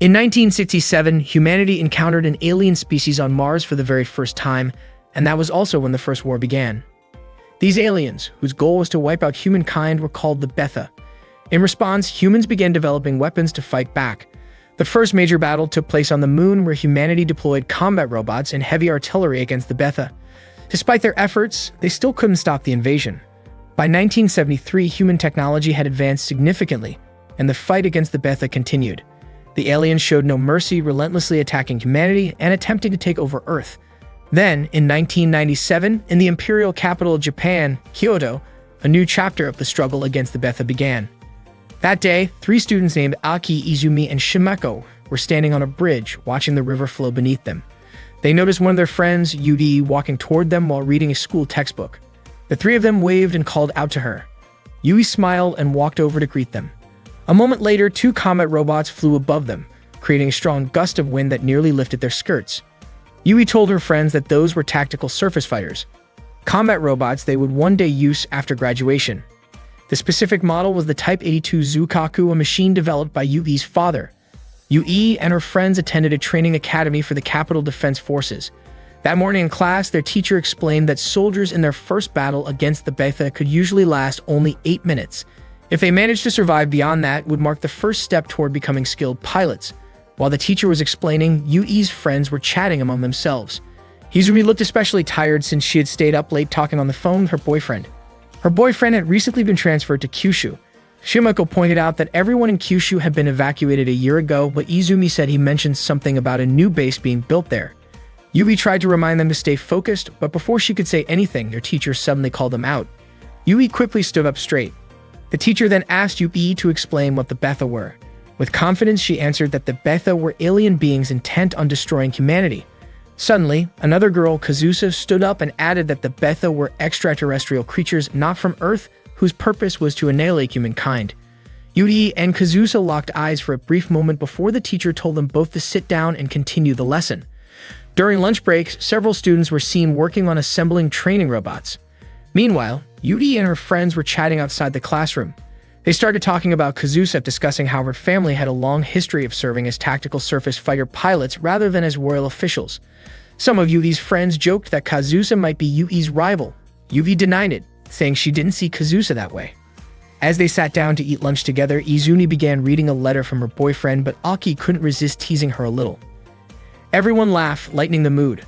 In 1967, humanity encountered an alien species on Mars for the very first time, and that was also when the First War began. These aliens, whose goal was to wipe out humankind, were called the Betha. In response, humans began developing weapons to fight back. The first major battle took place on the Moon, where humanity deployed combat robots and heavy artillery against the Betha. Despite their efforts, they still couldn't stop the invasion. By 1973, human technology had advanced significantly, and the fight against the Betha continued. The aliens showed no mercy, relentlessly attacking humanity and attempting to take over Earth. Then, in 1997, in the imperial capital of Japan, Kyoto, a new chapter of the struggle against the Betha began. That day, 3 students named Aki, Izumi, and Shimeko were standing on a bridge, watching the river flow beneath them. They noticed one of their friends, Yudi, walking toward them while reading a school textbook. The 3 of them waved and called out to her. Yui smiled and walked over to greet them. A moment later, 2 combat robots flew above them, creating a strong gust of wind that nearly lifted their skirts. Yui told her friends that those were tactical surface fighters, combat robots they would one day use after graduation. The specific model was the Type 82 Zukaku, a machine developed by Yui's father. Yui and her friends attended a training academy for the Capital Defense Forces. That morning in class, their teacher explained that soldiers in their first battle against the Betha could usually last only 8 minutes. If they managed to survive beyond that, it would mark the first step toward becoming skilled pilots. While the teacher was explaining, Yui's friends were chatting among themselves. Izumi looked especially tired since she had stayed up late talking on the phone with her boyfriend. Her boyfriend had recently been transferred to Kyushu. Shimeko pointed out that everyone in Kyushu had been evacuated a year ago, but Izumi said he mentioned something about a new base being built there. Yui tried to remind them to stay focused, but before she could say anything, their teacher suddenly called them out. Yui quickly stood up straight. The teacher then asked Yui to explain what the Betha were. With confidence, she answered that the Betha were alien beings intent on destroying humanity. Suddenly, another girl, Kazusa, stood up and added that the Betha were extraterrestrial creatures not from Earth, whose purpose was to annihilate humankind. Yui and Kazusa locked eyes for a brief moment before the teacher told them both to sit down and continue the lesson. During lunch breaks, several students were seen working on assembling training robots. Meanwhile, Yui and her friends were chatting outside the classroom. They started talking about Kazusa, discussing how her family had a long history of serving as tactical surface fighter pilots rather than as royal officials. Some of Yui's friends joked that Kazusa might be Yui's rival. Yui denied it, saying she didn't see Kazusa that way. As they sat down to eat lunch together, Izumi began reading a letter from her boyfriend, but Aki couldn't resist teasing her a little. Everyone laughed, lightening the mood.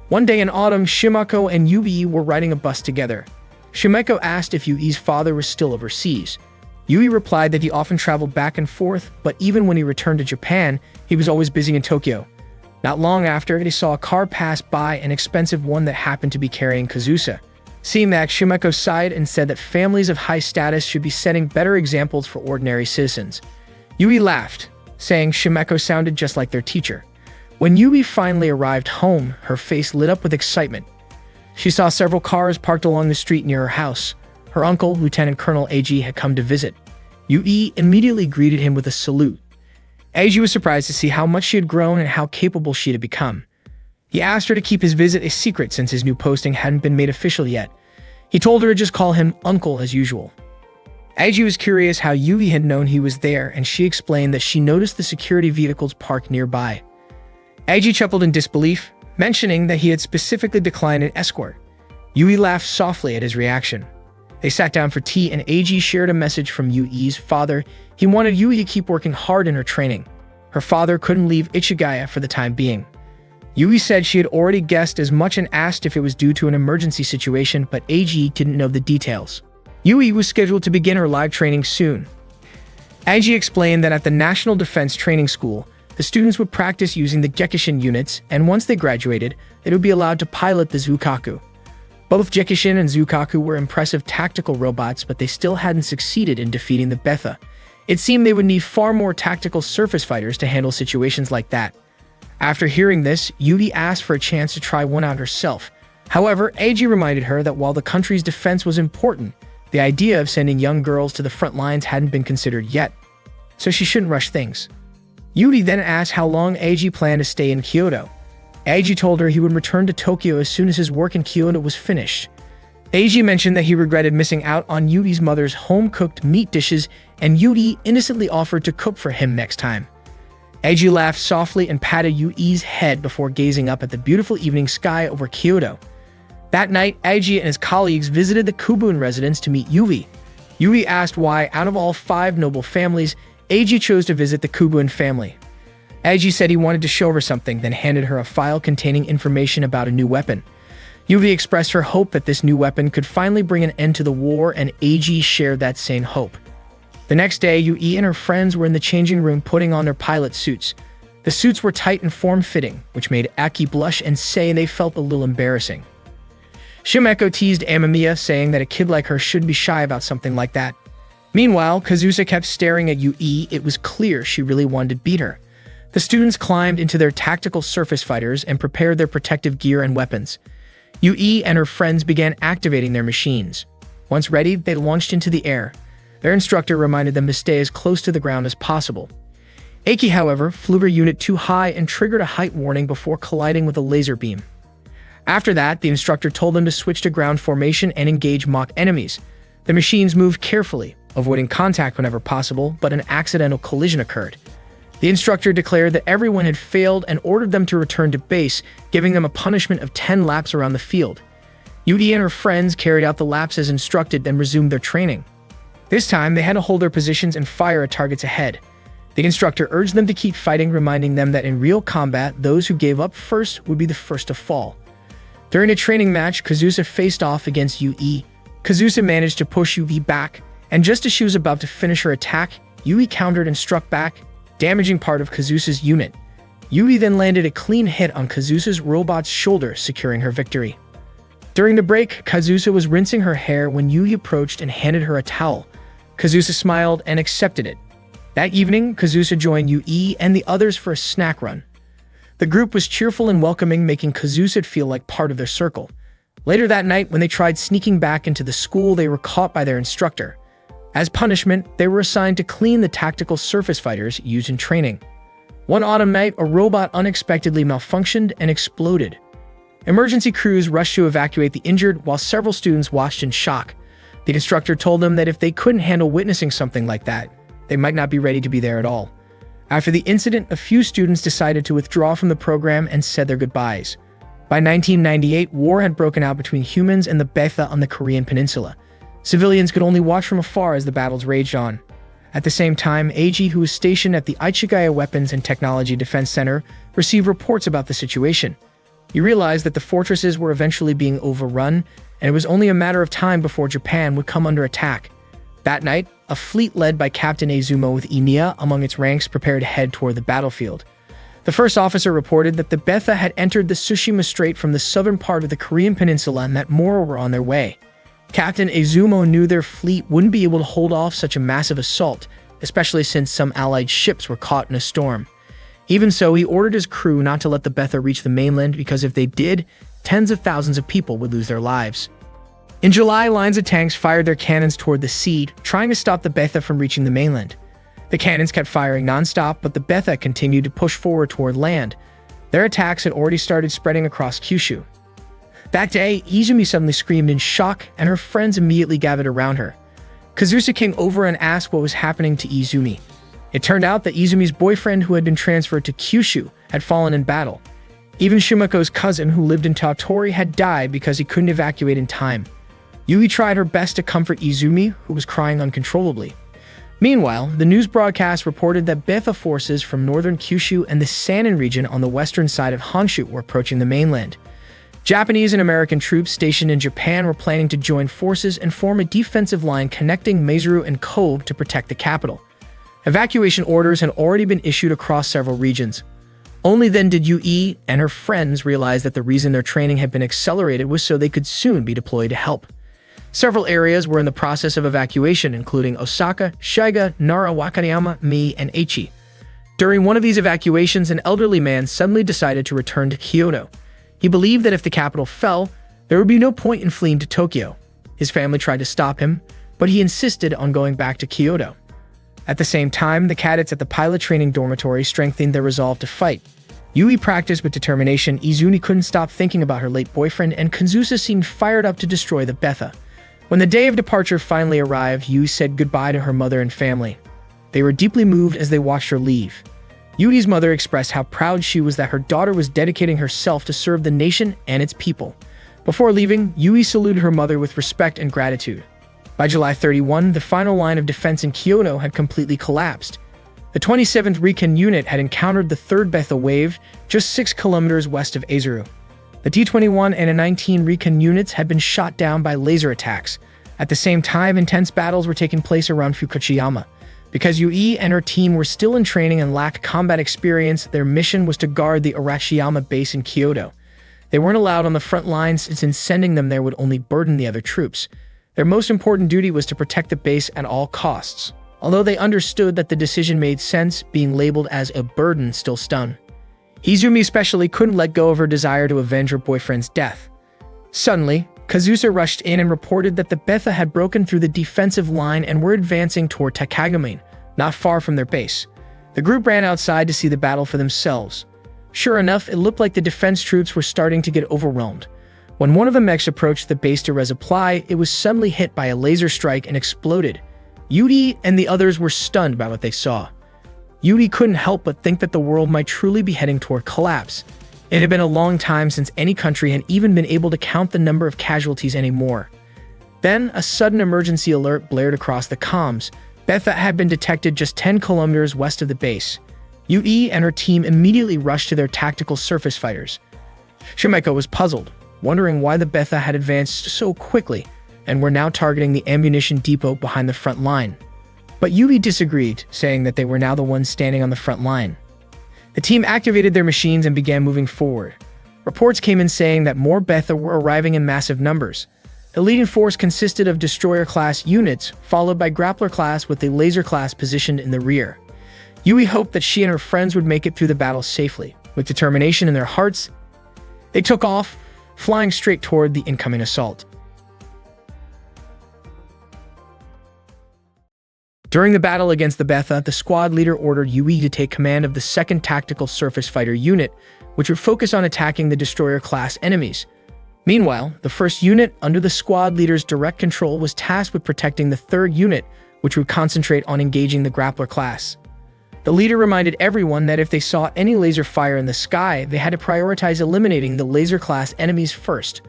One day in autumn, Shimeko and Yui were riding a bus together. Shimeko asked if Yui's father was still overseas. Yui replied that he often traveled back and forth, but even when he returned to Japan, he was always busy in Tokyo. Not long after, they saw a car pass by, an expensive one that happened to be carrying Kazusa. Seeing that, Shimeko sighed and said that families of high status should be setting better examples for ordinary citizens. Yui laughed, saying Shimeko sounded just like their teacher. When Yui finally arrived home, her face lit up with excitement. She saw several cars parked along the street near her house. Her uncle, Lieutenant Colonel Eiji, had come to visit. Yui immediately greeted him with a salute. Eiji was surprised to see how much she had grown and how capable she had become. He asked her to keep his visit a secret since his new posting hadn't been made official yet. He told her to just call him Uncle as usual. Eiji was curious how Yui had known he was there, and she explained that she noticed the security vehicles parked nearby. Eiji chuckled in disbelief, mentioning that he had specifically declined an escort. Yui laughed softly at his reaction. They sat down for tea, and Eiji shared a message from Yui's father. He wanted Yui to keep working hard in her training. Her father couldn't leave Ichigaya for the time being. Yui said she had already guessed as much and asked if it was due to an emergency situation, but Eiji didn't know the details. Yui was scheduled to begin her live training soon. Eiji explained that at the National Defense Training School, the students would practice using the Gekishin units, and once they graduated, they would be allowed to pilot the Zukaku. Both Gekishin and Zukaku were impressive tactical robots, but they still hadn't succeeded in defeating the Betha. It seemed they would need far more tactical surface fighters to handle situations like that. After hearing this, Yui asked for a chance to try one out herself. However, Eiji reminded her that while the country's defense was important, the idea of sending young girls to the front lines hadn't been considered yet, so she shouldn't rush things. Yui then asked how long Eiji planned to stay in Kyoto. Eiji told her he would return to Tokyo as soon as his work in Kyoto was finished. Eiji mentioned that he regretted missing out on Yui's mother's home-cooked meat dishes, and Yui innocently offered to cook for him next time. Eiji laughed softly and patted Yui's head before gazing up at the beautiful evening sky over Kyoto. That night, Eiji and his colleagues visited the Kubun residence to meet Yui. Yui asked why, out of all 5 noble families, Eiji chose to visit the Kubun family. Eiji said he wanted to show her something, then handed her a file containing information about a new weapon. Yui expressed her hope that this new weapon could finally bring an end to the war, and Eiji shared that same hope. The next day, Yui and her friends were in the changing room putting on their pilot suits. The suits were tight and form-fitting, which made Aki blush and say they felt a little embarrassing. Shimeko teased Amamiya, saying that a kid like her should be shy about something like that. Meanwhile, Kazusa kept staring at Yui. It was clear she really wanted to beat her. The students climbed into their tactical surface fighters and prepared their protective gear and weapons. Yui and her friends began activating their machines. Once ready, they launched into the air. Their instructor reminded them to stay as close to the ground as possible. Aki, however, flew her unit too high and triggered a height warning before colliding with a laser beam. After that, the instructor told them to switch to ground formation and engage mock enemies. The machines moved carefully, avoiding contact whenever possible, but an accidental collision occurred. The instructor declared that everyone had failed and ordered them to return to base, giving them a punishment of 10 laps around the field. Yui and her friends carried out the laps as instructed, then resumed their training. This time, they had to hold their positions and fire at targets ahead. The instructor urged them to keep fighting, reminding them that in real combat, those who gave up first would be the first to fall. During a training match, Kazusa faced off against Yui. Kazusa managed to push Yui back, and just as she was about to finish her attack, Yui countered and struck back, damaging part of Kazusa's unit. Yui then landed a clean hit on Kazusa's robot's shoulder, securing her victory. During the break, Kazusa was rinsing her hair when Yui approached and handed her a towel. Kazusa smiled and accepted it. That evening, Kazusa joined Yui and the others for a snack run. The group was cheerful and welcoming, making Kazusa feel like part of their circle. Later that night, when they tried sneaking back into the school, they were caught by their instructor. As punishment, they were assigned to clean the tactical surface fighters used in training. One autumn night, a robot unexpectedly malfunctioned and exploded. Emergency crews rushed to evacuate the injured, while several students watched in shock. The instructor told them that if they couldn't handle witnessing something like that, they might not be ready to be there at all. After the incident, a few students decided to withdraw from the program and said their goodbyes. By 1998, war had broken out between humans and the Betha on the Korean peninsula. Civilians could only watch from afar as the battles raged on. At the same time, Eiji, who was stationed at the Ichigaya Weapons and Technology Defense Center, received reports about the situation. He realized that the fortresses were eventually being overrun, and it was only a matter of time before Japan would come under attack. That night, a fleet led by Captain Izumo with Emiya among its ranks prepared to head toward the battlefield. The first officer reported that the Betha had entered the Tsushima Strait from the southern part of the Korean peninsula and that more were on their way. Captain Izumo knew their fleet wouldn't be able to hold off such a massive assault, especially since some allied ships were caught in a storm. Even so, he ordered his crew not to let the Betha reach the mainland, because if they did, tens of thousands of people would lose their lives. In July, lines of tanks fired their cannons toward the sea, trying to stop the Betha from reaching the mainland. The cannons kept firing non-stop, but the Betha continued to push forward toward land. Their attacks had already started spreading across Kyushu. That day, Izumi suddenly screamed in shock, and her friends immediately gathered around her. Kazusa came over and asked what was happening to Izumi. It turned out that Izumi's boyfriend, who had been transferred to Kyushu, had fallen in battle. Even Shimako's cousin, who lived in Tottori, had died because he couldn't evacuate in time. Yui tried her best to comfort Izumi, who was crying uncontrollably. Meanwhile, the news broadcast reported that Betha forces from northern Kyushu and the Sanin region on the western side of Honshu were approaching the mainland. Japanese and American troops stationed in Japan were planning to join forces and form a defensive line connecting Maizuru and Kobe to protect the capital. Evacuation orders had already been issued across several regions. Only then did Yui and her friends realize that the reason their training had been accelerated was so they could soon be deployed to help. Several areas were in the process of evacuation, including Osaka, Shiga, Nara, Wakayama, Mie, and Aichi. During one of these evacuations, an elderly man suddenly decided to return to Kyoto. He believed that if the capital fell, there would be no point in fleeing to Tokyo. His family tried to stop him, but he insisted on going back to Kyoto. At the same time, the cadets at the pilot training dormitory strengthened their resolve to fight. Yui practiced with determination, Izumi couldn't stop thinking about her late boyfriend, and Kazusa seemed fired up to destroy the Betha. When the day of departure finally arrived, Yui said goodbye to her mother and family. They were deeply moved as they watched her leave. Yui's mother expressed how proud she was that her daughter was dedicating herself to serve the nation and its people. Before leaving, Yui saluted her mother with respect and gratitude. By July 31, the final line of defense in Kyoto had completely collapsed. The 27th Recon Unit had encountered the 3rd Betha wave just 6 kilometers west of Azuru. The D-21 and A-19 Recon units had been shot down by laser attacks. At the same time, intense battles were taking place around Fukuchiyama. Because Yui and her team were still in training and lacked combat experience, their mission was to guard the Arashiyama base in Kyoto. They weren't allowed on the front lines since sending them there would only burden the other troops. Their most important duty was to protect the base at all costs. Although they understood that the decision made sense, being labeled as a burden still stung. Izumi especially couldn't let go of her desire to avenge her boyfriend's death. Suddenly, Kazusa rushed in and reported that the Betha had broken through the defensive line and were advancing toward Takagame, not far from their base. The group ran outside to see the battle for themselves. Sure enough, it looked like the defense troops were starting to get overwhelmed. When one of the mechs approached the base to resupply, it was suddenly hit by a laser strike and exploded. Yui and the others were stunned by what they saw. Yui couldn't help but think that the world might truly be heading toward collapse. It had been a long time since any country had even been able to count the number of casualties anymore. Then, a sudden emergency alert blared across the comms. Betha had been detected just 10 kilometers west of the base. Yui and her team immediately rushed to their tactical surface fighters. Shimeko was puzzled, wondering why the Betha had advanced so quickly and were now targeting the ammunition depot behind the front line. But Yui disagreed, saying that they were now the ones standing on the front line. The team activated their machines and began moving forward. Reports came in saying that more Betha were arriving in massive numbers. The leading force consisted of destroyer-class units, followed by grappler-class with the laser-class positioned in the rear. Yui hoped that she and her friends would make it through the battle safely. With determination in their hearts, they took off, flying straight toward the incoming assault. During the battle against the Betha, the squad leader ordered Yui to take command of the 2nd Tactical Surface Fighter Unit, which would focus on attacking the destroyer-class enemies. Meanwhile, the 1st unit, under the squad leader's direct control, was tasked with protecting the 3rd unit, which would concentrate on engaging the grappler class. The leader reminded everyone that if they saw any laser fire in the sky, they had to prioritize eliminating the laser-class enemies first.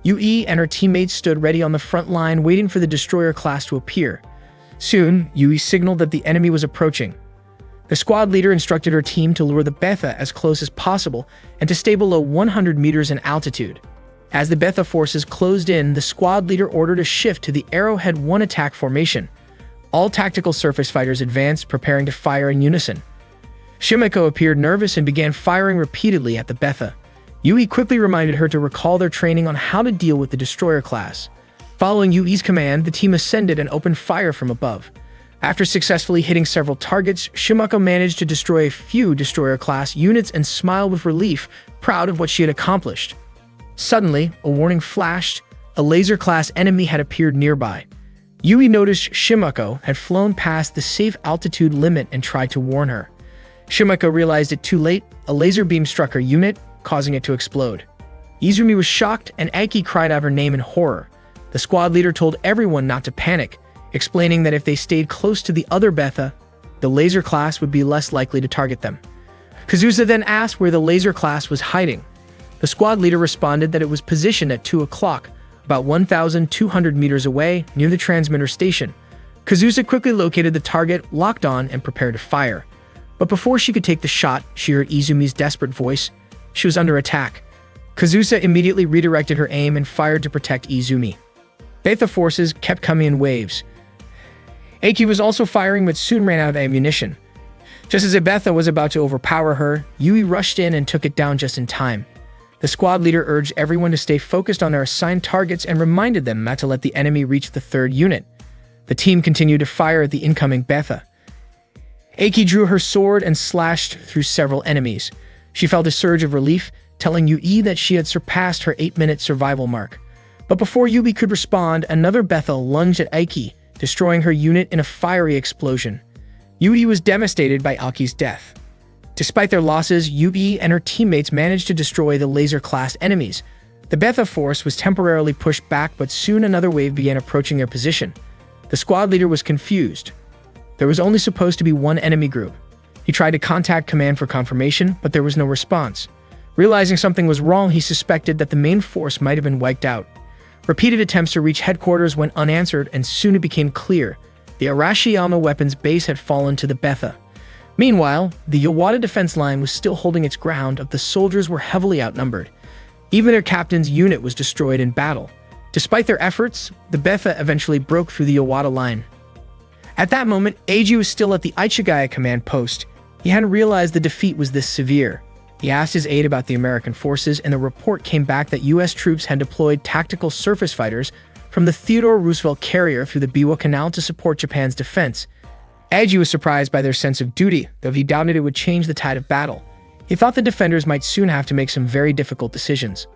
Yui and her teammates stood ready on the front line, waiting for the destroyer class to appear. Soon, Yui signaled that the enemy was approaching. The squad leader instructed her team to lure the Betha as close as possible and to stay below 100 meters in altitude. As the Betha forces closed in, the squad leader ordered a shift to the Arrowhead 1 attack formation. All tactical surface fighters advanced, preparing to fire in unison. Shimeko appeared nervous and began firing repeatedly at the Betha. Yui quickly reminded her to recall their training on how to deal with the destroyer class. Following Yui's command, the team ascended and opened fire from above. After successfully hitting several targets, Shimeko managed to destroy a few destroyer-class units and smiled with relief, proud of what she had accomplished. Suddenly, a warning flashed. A laser-class enemy had appeared nearby. Yui noticed Shimeko had flown past the safe altitude limit and tried to warn her. Shimeko realized it too late. A laser beam struck her unit, causing it to explode. Izumi was shocked, and Aiki cried out her name in horror. The squad leader told everyone not to panic, explaining that if they stayed close to the other Betha, the laser class would be less likely to target them. Kazusa then asked where the laser class was hiding. The squad leader responded that it was positioned at 2 o'clock, about 1,200 meters away, near the transmitter station. Kazusa quickly located the target, locked on, and prepared to fire. But before she could take the shot, she heard Izumi's desperate voice. She was under attack. Kazusa immediately redirected her aim and fired to protect Izumi. Betha forces kept coming in waves. Aiki was also firing but soon ran out of ammunition. Just as a Betha was about to overpower her, Yui rushed in and took it down just in time. The squad leader urged everyone to stay focused on their assigned targets and reminded them not to let the enemy reach the 3rd unit. The team continued to fire at the incoming Betha. Aiki drew her sword and slashed through several enemies. She felt a surge of relief, telling Yui that she had surpassed her 8-minute survival mark. But before Yui could respond, another Betha lunged at Aiki, destroying her unit in a fiery explosion. Yui was devastated by Aiki's death. Despite their losses, Yui and her teammates managed to destroy the laser-class enemies. The Betha force was temporarily pushed back, but soon another wave began approaching their position. The squad leader was confused. There was only supposed to be one enemy group. He tried to contact command for confirmation, but there was no response. Realizing something was wrong, he suspected that the main force might have been wiped out. Repeated attempts to reach headquarters went unanswered, and soon it became clear the Arashiyama weapons base had fallen to the Betha. Meanwhile, the Yawata defense line was still holding its ground, but the soldiers were heavily outnumbered. Even their captain's unit was destroyed in battle. Despite their efforts, the Betha eventually broke through the Yawata line. At that moment, Eiji was still at the Ichigaya command post. He hadn't realized the defeat was this severe. He asked his aide about the American forces, and the report came back that U.S. troops had deployed tactical surface fighters from the Theodore Roosevelt carrier through the Biwa Canal to support Japan's defense. Eiji was surprised by their sense of duty, though he doubted it would change the tide of battle. He thought the defenders might soon have to make some very difficult decisions.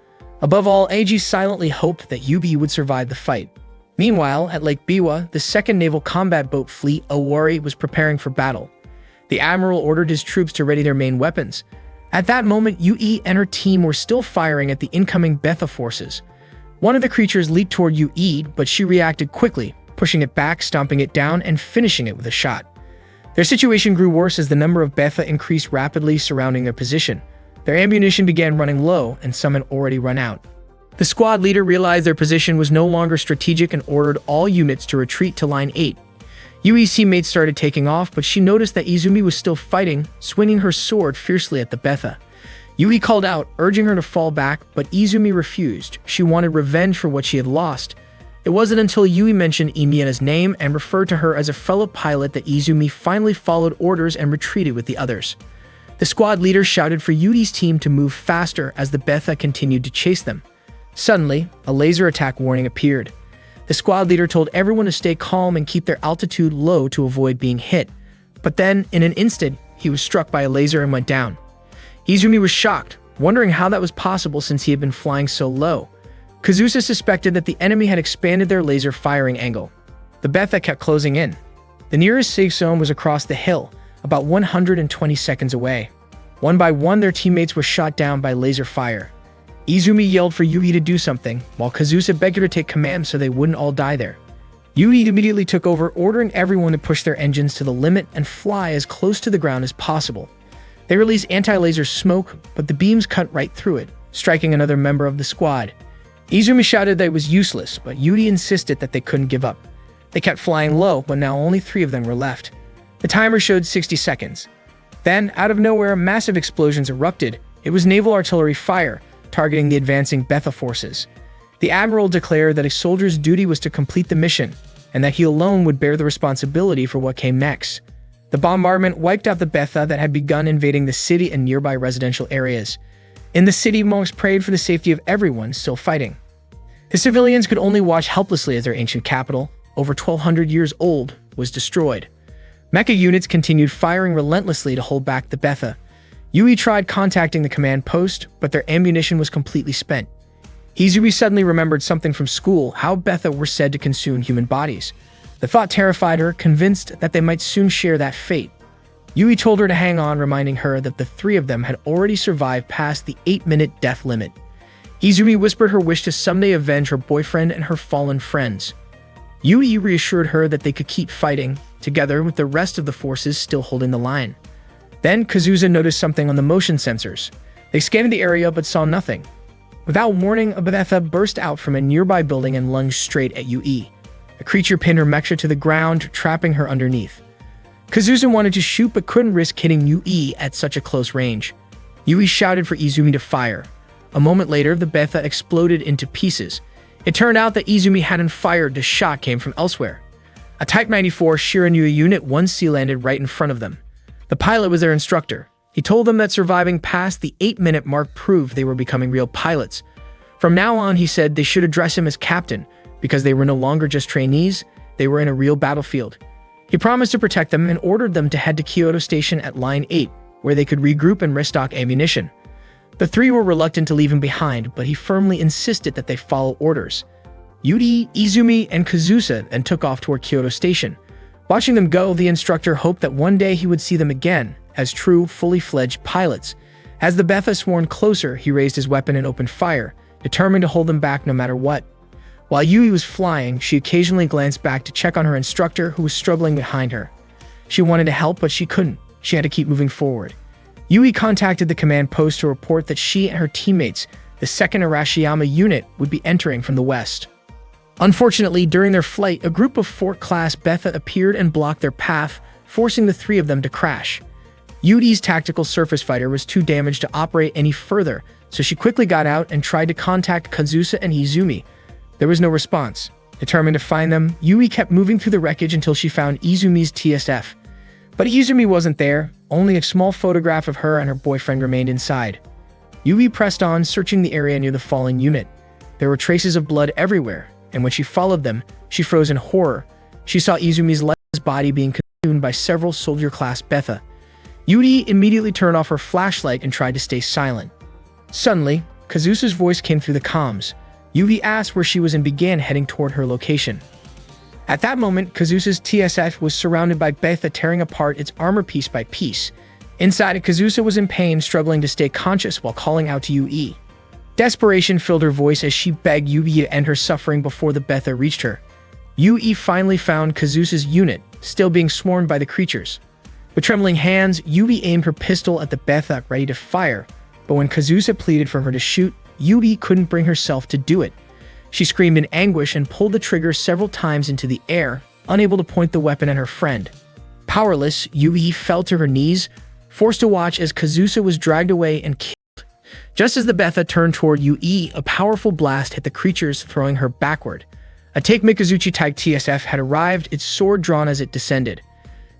Above all, Eiji silently hoped that UB would survive the fight. Meanwhile, at Lake Biwa, the 2nd Naval Combat Boat Fleet, Owari, was preparing for battle. The admiral ordered his troops to ready their main weapons. At that moment, Yui and her team were still firing at the incoming Betha forces. One of the creatures leaped toward Yui, but she reacted quickly, pushing it back, stomping it down, and finishing it with a shot. Their situation grew worse as the number of Betha increased rapidly surrounding their position. Their ammunition began running low, and some had already run out. The squad leader realized their position was no longer strategic and ordered all units to retreat to Line 8. Yui's teammates started taking off, but she noticed that Izumi was still fighting, swinging her sword fiercely at the Betha. Yui called out, urging her to fall back, but Izumi refused. She wanted revenge for what she had lost. It wasn't until Yui mentioned Imiena's name and referred to her as a fellow pilot that Izumi finally followed orders and retreated with the others. The squad leader shouted for Yui's team to move faster as the Betha continued to chase them. Suddenly, a laser attack warning appeared. The squad leader told everyone to stay calm and keep their altitude low to avoid being hit. But then, in an instant, he was struck by a laser and went down. Izumi was shocked, wondering how that was possible since he had been flying so low. Kazusa suspected that the enemy had expanded their laser firing angle. The Betha kept closing in. The nearest safe zone was across the hill, about 120 seconds away. One by one, their teammates were shot down by laser fire. Izumi yelled for Yui to do something, while Kazusa begged her to take command so they wouldn't all die there. Yui immediately took over, ordering everyone to push their engines to the limit and fly as close to the ground as possible. They released anti-laser smoke, but the beams cut right through it, striking another member of the squad. Izumi shouted that it was useless, but Yui insisted that they couldn't give up. They kept flying low, but now only 3 of them were left. The timer showed 60 seconds. Then, out of nowhere, massive explosions erupted. It was naval artillery fire, targeting the advancing Betha forces. The admiral declared that a soldier's duty was to complete the mission, and that he alone would bear the responsibility for what came next. The bombardment wiped out the Betha that had begun invading the city and nearby residential areas. In the city, monks prayed for the safety of everyone still fighting. The civilians could only watch helplessly as their ancient capital, over 1,200 years old, was destroyed. Mecha units continued firing relentlessly to hold back the Betha. Yui tried contacting the command post, but their ammunition was completely spent. Izumi suddenly remembered something from school, how Betha were said to consume human bodies. The thought terrified her, convinced that they might soon share that fate. Yui told her to hang on, reminding her that the 3 of them had already survived past the 8-minute death limit. Izumi whispered her wish to someday avenge her boyfriend and her fallen friends. Yui reassured her that they could keep fighting, together with the rest of the forces still holding the line. Then Kazusa noticed something on the motion sensors. They scanned the area but saw nothing. Without warning, a Betha burst out from a nearby building and lunged straight at Yui. The creature pinned her mecha to the ground, trapping her underneath. Kazusa wanted to shoot but couldn't risk hitting Yui at such a close range. Yui shouted for Izumi to fire. A moment later, the Betha exploded into pieces. It turned out that Izumi hadn't fired, the shot came from elsewhere. A Type 94 Shiranui Unit 1C landed right in front of them. The pilot was their instructor. He told them that surviving past the 8-minute mark proved they were becoming real pilots. From now on, he said they should address him as captain, because they were no longer just trainees, they were in a real battlefield. He promised to protect them and ordered them to head to Kyoto Station at Line 8, where they could regroup and restock ammunition. The 3 were reluctant to leave him behind, but he firmly insisted that they follow orders. Yui, Izumi, and Kazusa then took off toward Kyoto Station. Watching them go, the instructor hoped that one day he would see them again, as true, fully fledged pilots. As the Betha swarmed closer, he raised his weapon and opened fire, determined to hold them back no matter what. While Yui was flying, she occasionally glanced back to check on her instructor, who was struggling behind her. She wanted to help, but she couldn't. she had to keep moving forward. Yui contacted the command post to report that she and her teammates, the 2nd Arashiyama unit, would be entering from the west. Unfortunately, during their flight, a group of Fort-class Betha appeared and blocked their path, forcing the 3 of them to crash. Yui's tactical surface fighter was too damaged to operate any further, so she quickly got out and tried to contact Kazusa and Izumi. There was no response. Determined to find them, Yui kept moving through the wreckage until she found Izumi's TSF. But Izumi wasn't there, only a small photograph of her and her boyfriend remained inside. Yui pressed on, searching the area near the fallen unit. There were traces of blood everywhere, and when she followed them, she froze in horror. She saw Izumi's lifeless body being consumed by several soldier-class Betha. Yui immediately turned off her flashlight and tried to stay silent. Suddenly, Kazusa's voice came through the comms. Yui asked where she was and began heading toward her location. At that moment, Kazusa's TSF was surrounded by Betha, tearing apart its armor piece by piece. Inside, Kazusa was in pain, struggling to stay conscious while calling out to Yui. Desperation filled her voice as she begged Yui to end her suffering before the Betha reached her. Yui finally found Kazusa's unit, still being swarmed by the creatures. With trembling hands, Yui aimed her pistol at the Betha, ready to fire, but when Kazusa pleaded for her to shoot, Yui couldn't bring herself to do it. She screamed in anguish and pulled the trigger several times into the air, unable to point the weapon at her friend. Powerless, Yui fell to her knees, forced to watch as Kazusa was dragged away and killed. Just as the Betha turned toward Yui, a powerful blast hit the creatures, throwing her backward. A Take Mikazuchi type TSF had arrived, its sword drawn as it descended.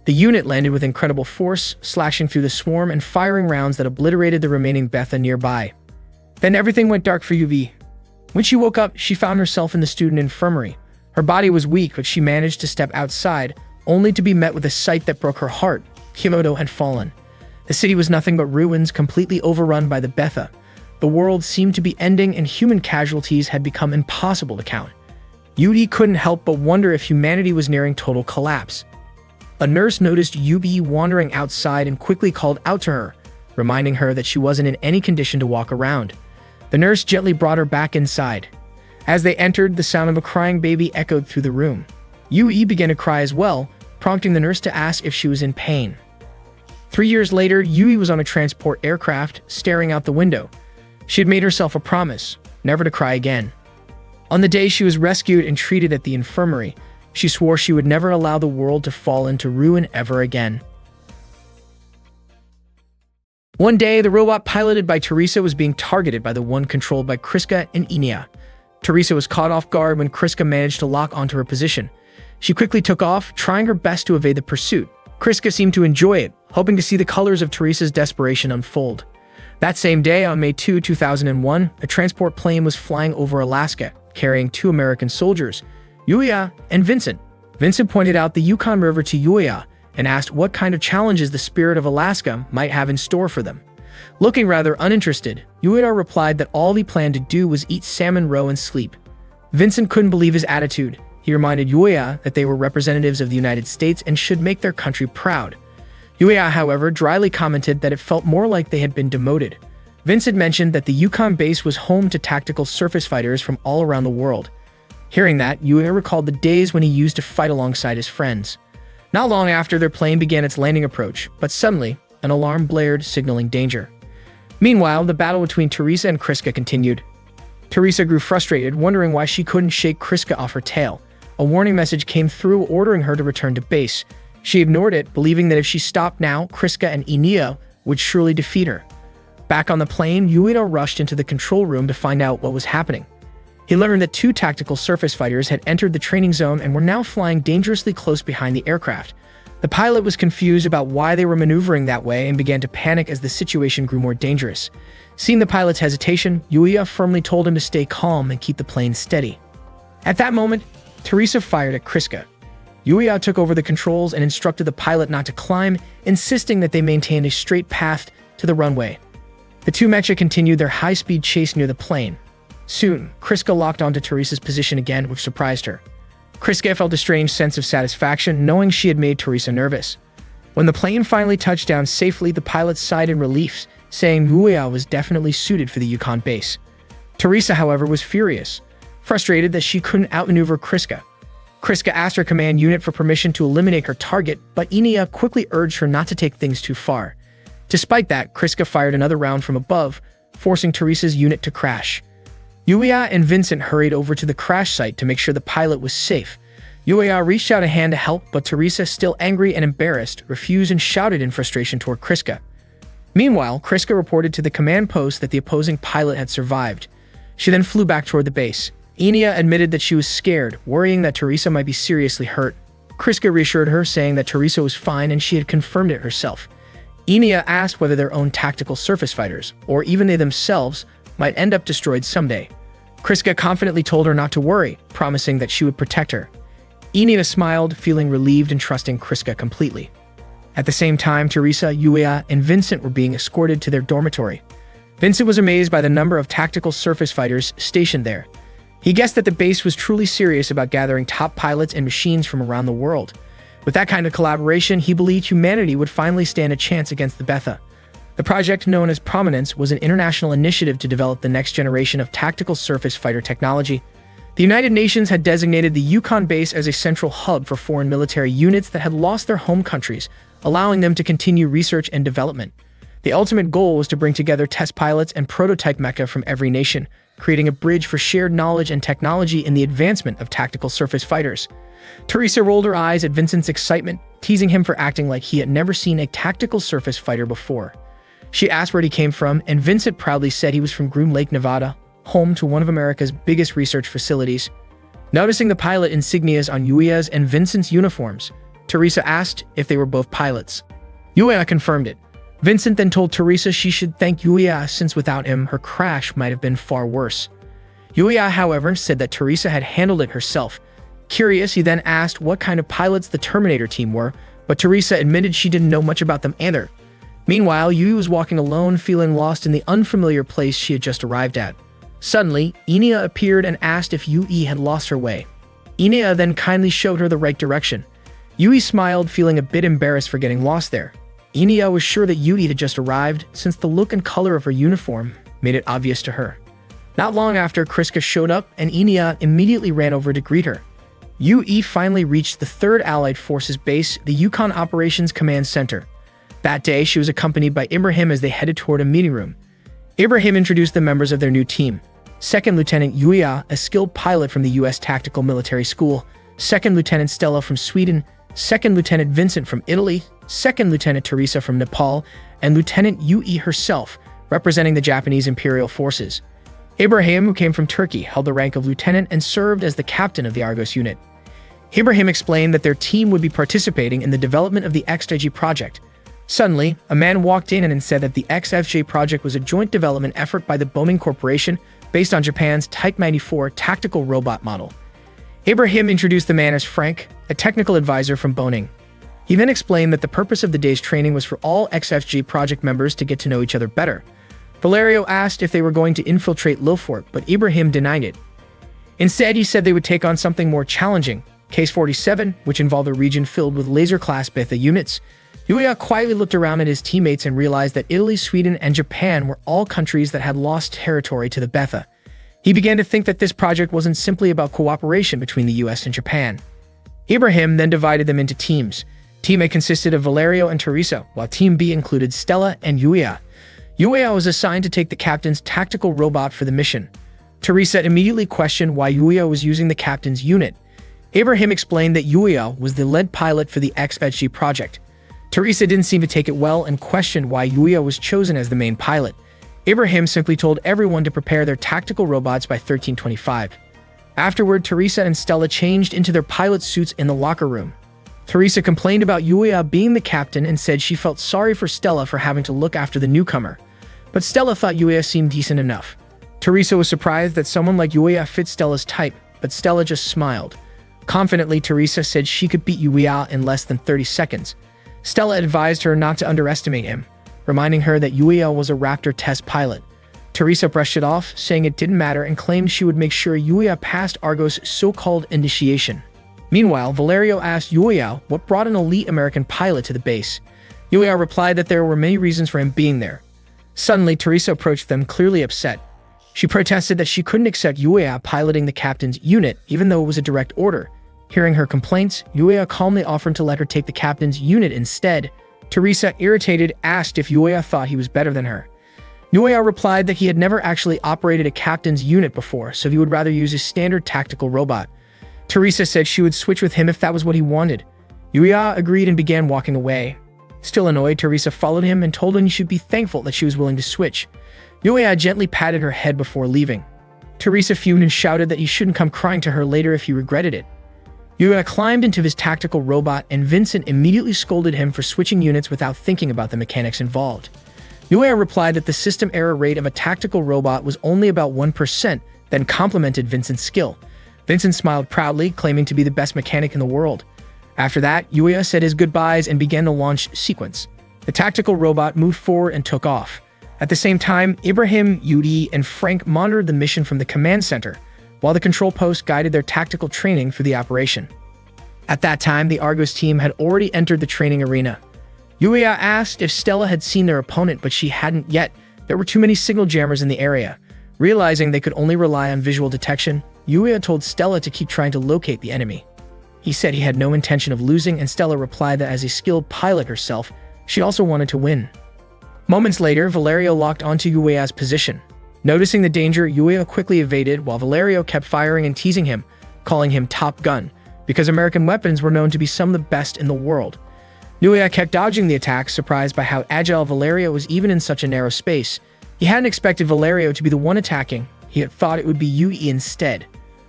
The unit landed with incredible force, slashing through the swarm and firing rounds that obliterated the remaining Betha nearby. Then everything went dark for Yui. When she woke up, she found herself in the student infirmary. Her body was weak, but she managed to step outside, only to be met with a sight that broke her heart. Kyoto had fallen. The city was nothing but ruins, completely overrun by the Betha. The world seemed to be ending, and human casualties had become impossible to count. Yui couldn't help but wonder if humanity was nearing total collapse. A nurse noticed Yui wandering outside and quickly called out to her, reminding her that she wasn't in any condition to walk around. The nurse gently brought her back inside. As they entered, the sound of a crying baby echoed through the room. Yui began to cry as well, prompting the nurse to ask if she was in pain. 3 years later, Yui was on a transport aircraft, staring out the window. She had made herself a promise, never to cry again. On the day she was rescued and treated at the infirmary, she swore she would never allow the world to fall into ruin ever again. One day, the robot piloted by Teresa was being targeted by the one controlled by Kriska and Inia. Teresa was caught off guard when Kriska managed to lock onto her position. She quickly took off, trying her best to evade the pursuit. Kriska seemed to enjoy it, hoping to see the colors of Teresa's desperation unfold. That same day, on May 2, 2001, a transport plane was flying over Alaska, carrying 2 American soldiers, Yuya and Vincent. Vincent pointed out the Yukon River to Yuya and asked what kind of challenges the spirit of Alaska might have in store for them. Looking rather uninterested, Yuya replied that all he planned to do was eat salmon roe and sleep. Vincent couldn't believe his attitude. He reminded Yuya that they were representatives of the United States and should make their country proud. Yuya, however, dryly commented that it felt more like they had been demoted. Vincent mentioned that the Yukon base was home to tactical surface fighters from all around the world. Hearing that, Yuya recalled the days when he used to fight alongside his friends. Not long after, their plane began its landing approach, but suddenly, an alarm blared, signaling danger. Meanwhile, the battle between Teresa and Kriska continued. Teresa grew frustrated, wondering why she couldn't shake Kriska off her tail. A warning message came through ordering her to return to base. She ignored it, believing that if she stopped now, Kriska and Inia would surely defeat her. Back on the plane, Yuita rushed into the control room to find out what was happening. He learned that 2 tactical surface fighters had entered the training zone and were now flying dangerously close behind the aircraft. The pilot was confused about why they were maneuvering that way and began to panic as the situation grew more dangerous. Seeing the pilot's hesitation, Yuya firmly told him to stay calm and keep the plane steady. At that moment, Teresa fired at Kriska. Yuya took over the controls and instructed the pilot not to climb, insisting that they maintain a straight path to the runway. The 2 mecha continued their high-speed chase near the plane. Soon, Kriska locked onto Teresa's position again, which surprised her. Kriska felt a strange sense of satisfaction, knowing she had made Teresa nervous. When the plane finally touched down safely, the pilot sighed in relief, saying Yuya was definitely suited for the Yukon base. Teresa, however, was furious, frustrated that she couldn't outmaneuver Kriska. Kriska asked her command unit for permission to eliminate her target, but Enia quickly urged her not to take things too far. Despite that, Kriska fired another round from above, forcing Teresa's unit to crash. Yuya and Vincent hurried over to the crash site to make sure the pilot was safe. Yuya reached out a hand to help, but Teresa, still angry and embarrassed, refused and shouted in frustration toward Kriska. Meanwhile, Kriska reported to the command post that the opposing pilot had survived. She then flew back toward the base. Enia admitted that she was scared, worrying that Teresa might be seriously hurt. Kriska reassured her, saying that Teresa was fine and she had confirmed it herself. Enia asked whether their own tactical surface fighters, or even they themselves, might end up destroyed someday. Kriska confidently told her not to worry, promising that she would protect her. Enia smiled, feeling relieved and trusting Kriska completely. At the same time, Teresa, Yuya, and Vincent were being escorted to their dormitory. Vincent was amazed by the number of tactical surface fighters stationed there. He guessed that the base was truly serious about gathering top pilots and machines from around the world. With that kind of collaboration, he believed humanity would finally stand a chance against the Betha. The project, known as Prominence, was an international initiative to develop the next generation of tactical surface fighter technology. The United Nations had designated the Yukon base as a central hub for foreign military units that had lost their home countries, allowing them to continue research and development. The ultimate goal was to bring together test pilots and prototype mecha from every nation, creating a bridge for shared knowledge and technology in the advancement of tactical surface fighters. Teresa rolled her eyes at Vincent's excitement, teasing him for acting like he had never seen a tactical surface fighter before. She asked where he came from, and Vincent proudly said he was from Groom Lake, Nevada, home to one of America's biggest research facilities. Noticing the pilot insignias on Yuya's and Vincent's uniforms, Teresa asked if they were both pilots. Yuya confirmed it. Vincent then told Teresa she should thank Yuya, since without him, her crash might have been far worse. Yuya, however, said that Teresa had handled it herself. Curious, he then asked what kind of pilots the Terminator team were, but Teresa admitted she didn't know much about them either. Meanwhile, Yui was walking alone, feeling lost in the unfamiliar place she had just arrived at. Suddenly, Enia appeared and asked if Yui had lost her way. Enia then kindly showed her the right direction. Yui smiled, feeling a bit embarrassed for getting lost there. Enia was sure that Yui had just arrived, since the look and color of her uniform made it obvious to her. Not long after, Kriska showed up, and Enia immediately ran over to greet her. Yui finally reached the 3rd Allied Forces base, the Yukon Operations Command Center. That day, she was accompanied by Ibrahim as they headed toward a meeting room. Ibrahim introduced the members of their new team. 2nd Lieutenant Yuya, a skilled pilot from the U.S. Tactical Military School, 2nd Lieutenant Stella from Sweden, 2nd Lieutenant Vincent from Italy, 2nd Lieutenant Teresa from Nepal, and Lieutenant Yui herself, representing the Japanese Imperial Forces. Ibrahim, who came from Turkey, held the rank of lieutenant and served as the captain of the Argos unit. Ibrahim explained that their team would be participating in the development of the XFJ project. Suddenly, a man walked in and said that the XFJ project was a joint development effort by the Boeing Corporation based on Japan's Type 94 tactical robot model. Ibrahim introduced the man as Frank, a technical advisor from Boeing. He then explained that the purpose of the day's training was for all XFJ project members to get to know each other better. Valerio asked if they were going to infiltrate Lilfort, but Ibrahim denied it. Instead, he said they would take on something more challenging, Case 47, which involved a region filled with laser-class Betha units. Yuya quietly looked around at his teammates and realized that Italy, Sweden, and Japan were all countries that had lost territory to the Betha. He began to think that this project wasn't simply about cooperation between the US and Japan. Ibrahim then divided them into teams. Team A consisted of Valerio and Teresa, while Team B included Stella and Yuya. Yuya was assigned to take the captain's tactical robot for the mission. Teresa immediately questioned why Yuya was using the captain's unit. Ibrahim explained that Yuya was the lead pilot for the XFG project. Teresa didn't seem to take it well and questioned why Yuya was chosen as the main pilot. Ibrahim simply told everyone to prepare their tactical robots by 1325. Afterward, Teresa and Stella changed into their pilot suits in the locker room. Teresa complained about Yuya being the captain and said she felt sorry for Stella for having to look after the newcomer. But Stella thought Yuya seemed decent enough. Teresa was surprised that someone like Yuya fit Stella's type, but Stella just smiled. Confidently, Teresa said she could beat Yuya in less than 30 seconds. Stella advised her not to underestimate him, reminding her that Yuya was a Raptor test pilot. Teresa brushed it off, saying it didn't matter, and claimed she would make sure Yuya passed Argo's so-called initiation. Meanwhile, Valerio asked Yuya what brought an elite American pilot to the base. Yuya replied that there were many reasons for him being there. Suddenly, Teresa approached them, clearly upset. She protested that she couldn't accept Yuya piloting the captain's unit, even though it was a direct order. Hearing her complaints, Yuya calmly offered to let her take the captain's unit instead. Teresa, irritated, asked if Yuya thought he was better than her. Yuya replied that he had never actually operated a captain's unit before, so he would rather use his standard tactical robot. Teresa said she would switch with him if that was what he wanted. Yuya agreed and began walking away. Still annoyed, Teresa followed him and told him he should be thankful that she was willing to switch. Yuya gently patted her head before leaving. Teresa fumed and shouted that he shouldn't come crying to her later if he regretted it. Yuya climbed into his tactical robot and Vincent immediately scolded him for switching units without thinking about the mechanics involved. Yuya replied that the system error rate of a tactical robot was only about 1%, then complimented Vincent's skill. Vincent smiled proudly, claiming to be the best mechanic in the world. After that, Yuya said his goodbyes and began the launch sequence. The tactical robot moved forward and took off. At the same time, Ibrahim, Yudi, and Frank monitored the mission from the command center, while the control post guided their tactical training through the operation. At that time, the Argos team had already entered the training arena. Yuya asked if Stella had seen their opponent, but she hadn't yet. There were too many signal jammers in the area. Realizing they could only rely on visual detection, Yuya told Stella to keep trying to locate the enemy. He said he had no intention of losing, and Stella replied that as a skilled pilot herself, she also wanted to win. Moments later, Valerio locked onto Yuya's position. Noticing the danger, Yuya quickly evaded while Valerio kept firing and teasing him, calling him Top Gun, because American weapons were known to be some of the best in the world. Yuya kept dodging the attacks, surprised by how agile Valerio was even in such a narrow space. He hadn't expected Valerio to be the one attacking. He had thought it would be Yui instead.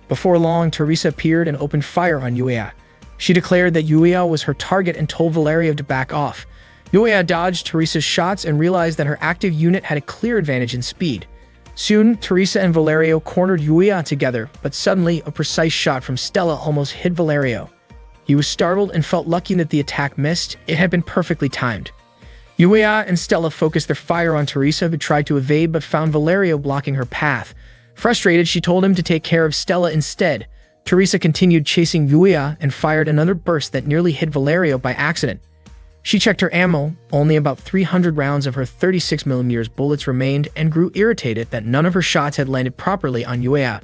Before long, Teresa appeared and opened fire on Yuya. She declared that Yuya was her target and told Valerio to back off. Yuya dodged Teresa's shots and realized that her active unit had a clear advantage in speed. Soon, Teresa and Valerio cornered Yuya together, but suddenly, a precise shot from Stella almost hit Valerio. He was startled and felt lucky that the attack missed. It had been perfectly timed. Yuya and Stella focused their fire on Teresa, who tried to evade but found Valerio blocking her path. Frustrated, she told him to take care of Stella instead. Teresa continued chasing Yuya and fired another burst that nearly hit Valerio by accident. She checked her ammo. Only about 300 rounds of her 36mm bullets remained and grew irritated that none of her shots had landed properly on Yuya.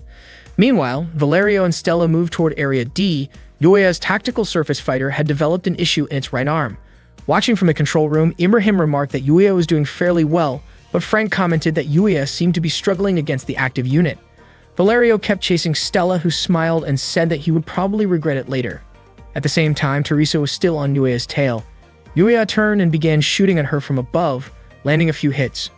Meanwhile, Valerio and Stella moved toward Area D. Yuya's tactical surface fighter had developed an issue in its right arm. Watching from the control room, Ibrahim remarked that Yuya was doing fairly well, but Frank commented that Yuya seemed to be struggling against the active unit. Valerio kept chasing Stella, who smiled and said that he would probably regret it later. At the same time, Teresa was still on Yuya's tail. Yuya turned and began shooting at her from above, landing a few hits.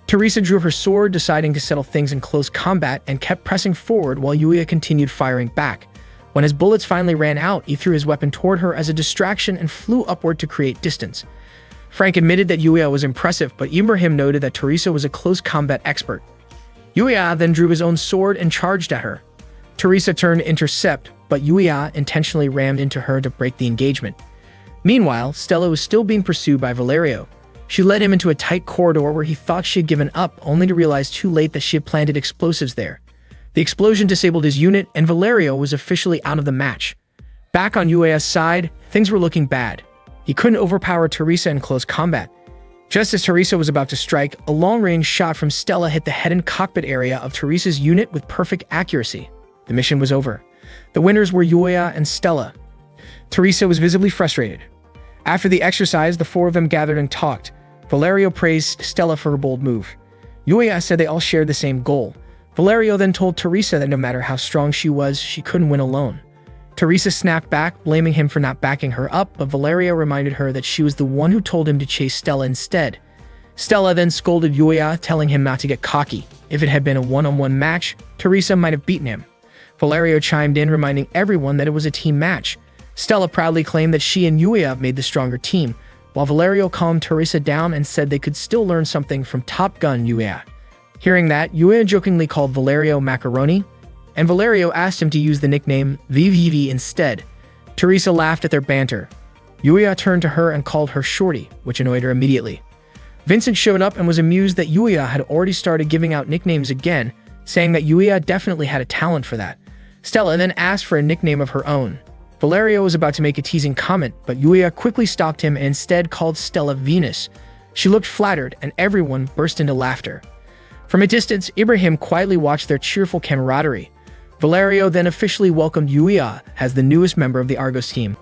Teresa drew her sword, deciding to settle things in close combat, and kept pressing forward while Yuya continued firing back. When his bullets finally ran out, he threw his weapon toward her as a distraction and flew upward to create distance. Frank admitted that Yuya was impressive, but Ibrahim noted that Teresa was a close combat expert. Yuya then drew his own sword and charged at her. Teresa turned to intercept, but Yuya intentionally rammed into her to break the engagement. Meanwhile, Stella was still being pursued by Valerio. She led him into a tight corridor where he thought she had given up, only to realize too late that she had planted explosives there. The explosion disabled his unit, and Valerio was officially out of the match. Back on Yuya's side, things were looking bad. He couldn't overpower Teresa in close combat. Just as Teresa was about to strike, a long-range shot from Stella hit the head and cockpit area of Teresa's unit with perfect accuracy. The mission was over. The winners were Yuya and Stella. Teresa was visibly frustrated. After the exercise, the four of them gathered and talked. Valerio praised Stella for her bold move. Yuya said they all shared the same goal. Valerio then told Teresa that no matter how strong she was, she couldn't win alone. Teresa snapped back, blaming him for not backing her up, but Valerio reminded her that she was the one who told him to chase Stella instead. Stella then scolded Yuya, telling him not to get cocky. If it had been a one-on-one match, Teresa might have beaten him. Valerio chimed in, reminding everyone that it was a team match. Stella proudly claimed that she and Yuya made the stronger team, while Valerio calmed Teresa down and said they could still learn something from Top Gun Yuya. Hearing that, Yuya jokingly called Valerio Macaroni, and Valerio asked him to use the nickname VVV instead. Teresa laughed at their banter. Yuya turned to her and called her Shorty, which annoyed her immediately. Vincent showed up and was amused that Yuya had already started giving out nicknames again, saying that Yuya definitely had a talent for that. Stella then asked for a nickname of her own. Valerio was about to make a teasing comment, but Yuya quickly stopped him and instead called Stella Venus. She looked flattered, and everyone burst into laughter. From a distance, Ibrahim quietly watched their cheerful camaraderie. Valerio then officially welcomed Yuya as the newest member of the Argos team.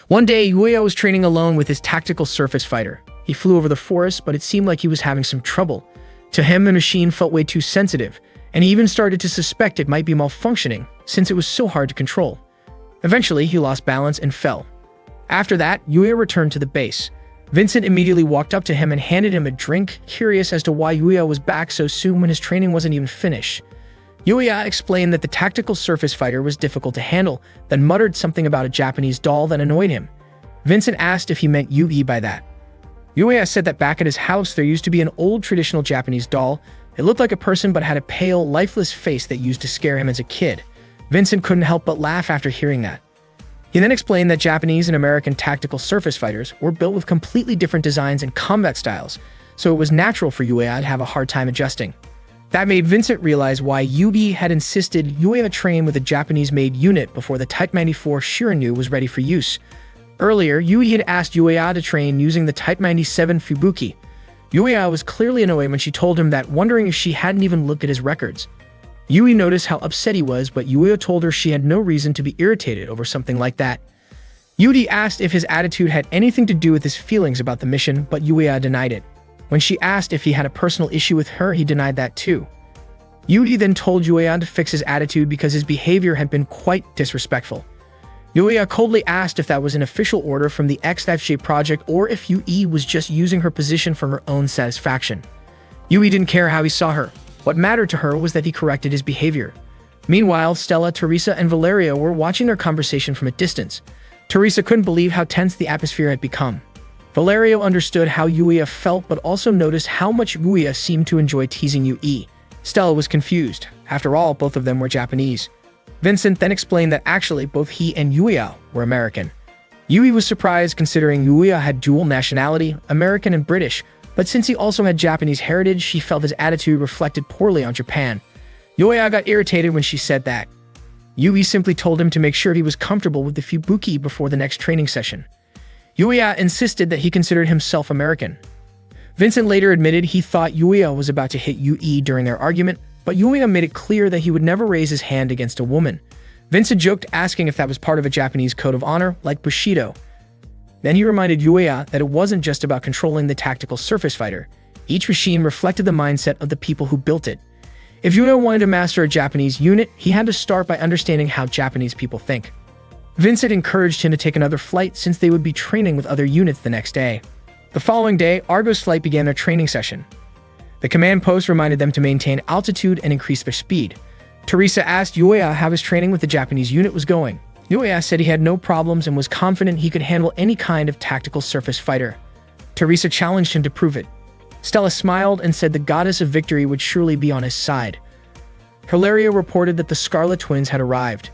One day, Yuya was training alone with his tactical surface fighter. He flew over the forest, but it seemed like he was having some trouble. To him, the machine felt way too sensitive, and he even started to suspect it might be malfunctioning, since it was so hard to control. Eventually, he lost balance and fell. After that, Yuya returned to the base. Vincent immediately walked up to him and handed him a drink, curious as to why Yuya was back so soon when his training wasn't even finished. Yuya explained that the tactical surface fighter was difficult to handle, then muttered something about a Japanese doll that annoyed him. Vincent asked if he meant Yugi by that. Yuya said that back at his house there used to be an old traditional Japanese doll. It looked like a person but had a pale, lifeless face that used to scare him as a kid. Vincent couldn't help but laugh after hearing that. He then explained that Japanese and American tactical surface fighters were built with completely different designs and combat styles, so it was natural for Yuya to have a hard time adjusting. That made Vincent realize why Yugi had insisted Yuya train with a Japanese-made unit before the Type 94 Shirinu was ready for use. Earlier, Yugi had asked Yuya to train using the Type 97 Fubuki. Yuya was clearly annoyed when she told him that, wondering if she hadn't even looked at his records. Yui noticed how upset he was, but Yuya told her she had no reason to be irritated over something like that. Yudi asked if his attitude had anything to do with his feelings about the mission, but Yuya denied it. When she asked if he had a personal issue with her, he denied that too. Yudi then told Yuya to fix his attitude because his behavior had been quite disrespectful. Yuya coldly asked if that was an official order from the XFJ project or if Yui was just using her position for her own satisfaction. Yui didn't care how he saw her. What mattered to her was that he corrected his behavior. Meanwhile, Stella, Teresa, and Valeria were watching their conversation from a distance. Teresa couldn't believe how tense the atmosphere had become. Valerio understood how Yuya felt, but also noticed how much Yuya seemed to enjoy teasing Yui. Stella was confused. After all, both of them were Japanese. Vincent then explained that actually both he and Yuya were American. Yui was surprised considering Yuya had dual nationality, American and British, but since he also had Japanese heritage, she felt his attitude reflected poorly on Japan. Yuya got irritated when she said that. Yui simply told him to make sure he was comfortable with the Fubuki before the next training session. Yuya insisted that he considered himself American. Vincent later admitted he thought Yuya was about to hit Yui during their argument, but Yuya made it clear that he would never raise his hand against a woman. Vincent joked, asking if that was part of a Japanese code of honor, like Bushido. Then he reminded Yuya that it wasn't just about controlling the tactical surface fighter. Each machine reflected the mindset of the people who built it. If Yuya wanted to master a Japanese unit, he had to start by understanding how Japanese people think. Vincent encouraged him to take another flight since they would be training with other units the next day. The following day, Argo's flight began their training session. The command post reminded them to maintain altitude and increase their speed. Teresa asked Yuya how his training with the Japanese unit was going. Yuya said he had no problems and was confident he could handle any kind of tactical surface fighter. Teresa challenged him to prove it. Stella smiled and said the goddess of victory would surely be on his side. Hilaria reported that the Scarlet Twins had arrived.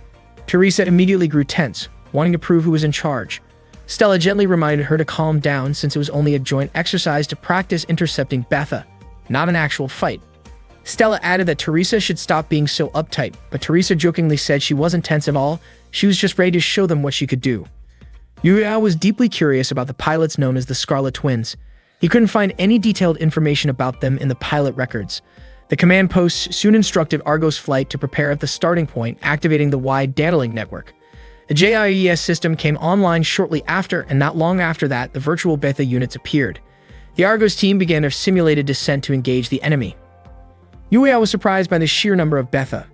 Teresa immediately grew tense, wanting to prove who was in charge. Stella gently reminded her to calm down since it was only a joint exercise to practice intercepting Betha, not an actual fight. Stella added that Teresa should stop being so uptight, but Teresa jokingly said she wasn't tense at all, she was just ready to show them what she could do. Yuya was deeply curious about the pilots known as the Scarlet Twins. He couldn't find any detailed information about them in the pilot records. The command post soon instructed Argo's flight to prepare at the starting point, activating the wide data link network. The JIES system came online shortly after, and not long after that, the virtual Betha units appeared. The Argos team began their simulated descent to engage the enemy. Yuya was surprised by the sheer number of Betha.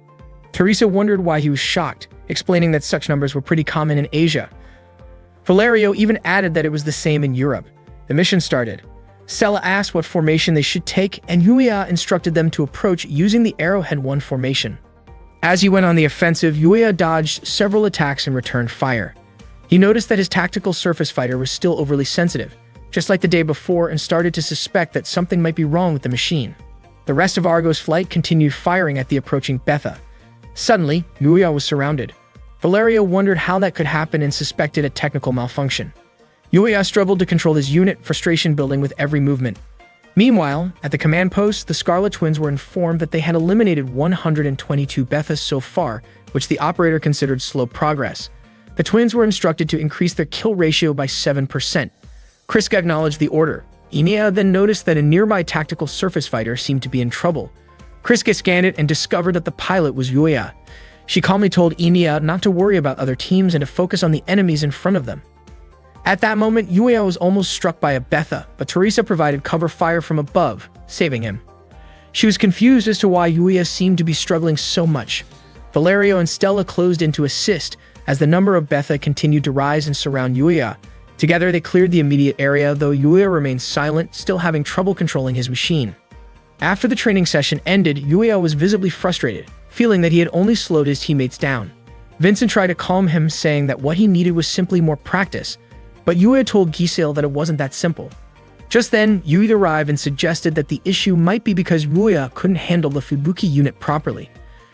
Teresa wondered why he was shocked, explaining that such numbers were pretty common in Asia. Valerio even added that it was the same in Europe. The mission started. Stella asked what formation they should take, and Yuya instructed them to approach using the Arrowhead 1 formation. As he went on the offensive, Yuya dodged several attacks and returned fire. He noticed that his tactical surface fighter was still overly sensitive, just like the day before, and started to suspect that something might be wrong with the machine. The rest of Argo's flight continued firing at the approaching Betha. Suddenly, Yuya was surrounded. Valerio wondered how that could happen and suspected a technical malfunction. Yuya struggled to control his unit, frustration building with every movement. Meanwhile, at the command post, the Scarlet Twins were informed that they had eliminated 122 Bethas so far, which the operator considered slow progress. The twins were instructed to increase their kill ratio by 7%. Kriska acknowledged the order. Inia then noticed that a nearby tactical surface fighter seemed to be in trouble. Kriska scanned it and discovered that the pilot was Yuya. She calmly told Inia not to worry about other teams and to focus on the enemies in front of them. At that moment, Yuya was almost struck by a Betha, but Teresa provided cover fire from above, saving him. She was confused as to why Yuya seemed to be struggling so much. Valerio and Stella closed in to assist as the number of Betha continued to rise and surround Yuya. Together, they cleared the immediate area, though Yuya remained silent, still having trouble controlling his machine. After the training session ended, Yuya was visibly frustrated, feeling that he had only slowed his teammates down. Vincent tried to calm him, saying that what he needed was simply more practice, but Yuya told Giselle that it wasn't that simple. Just then, Yui arrived and suggested that the issue might be because Yuya couldn't handle the Fubuki unit properly.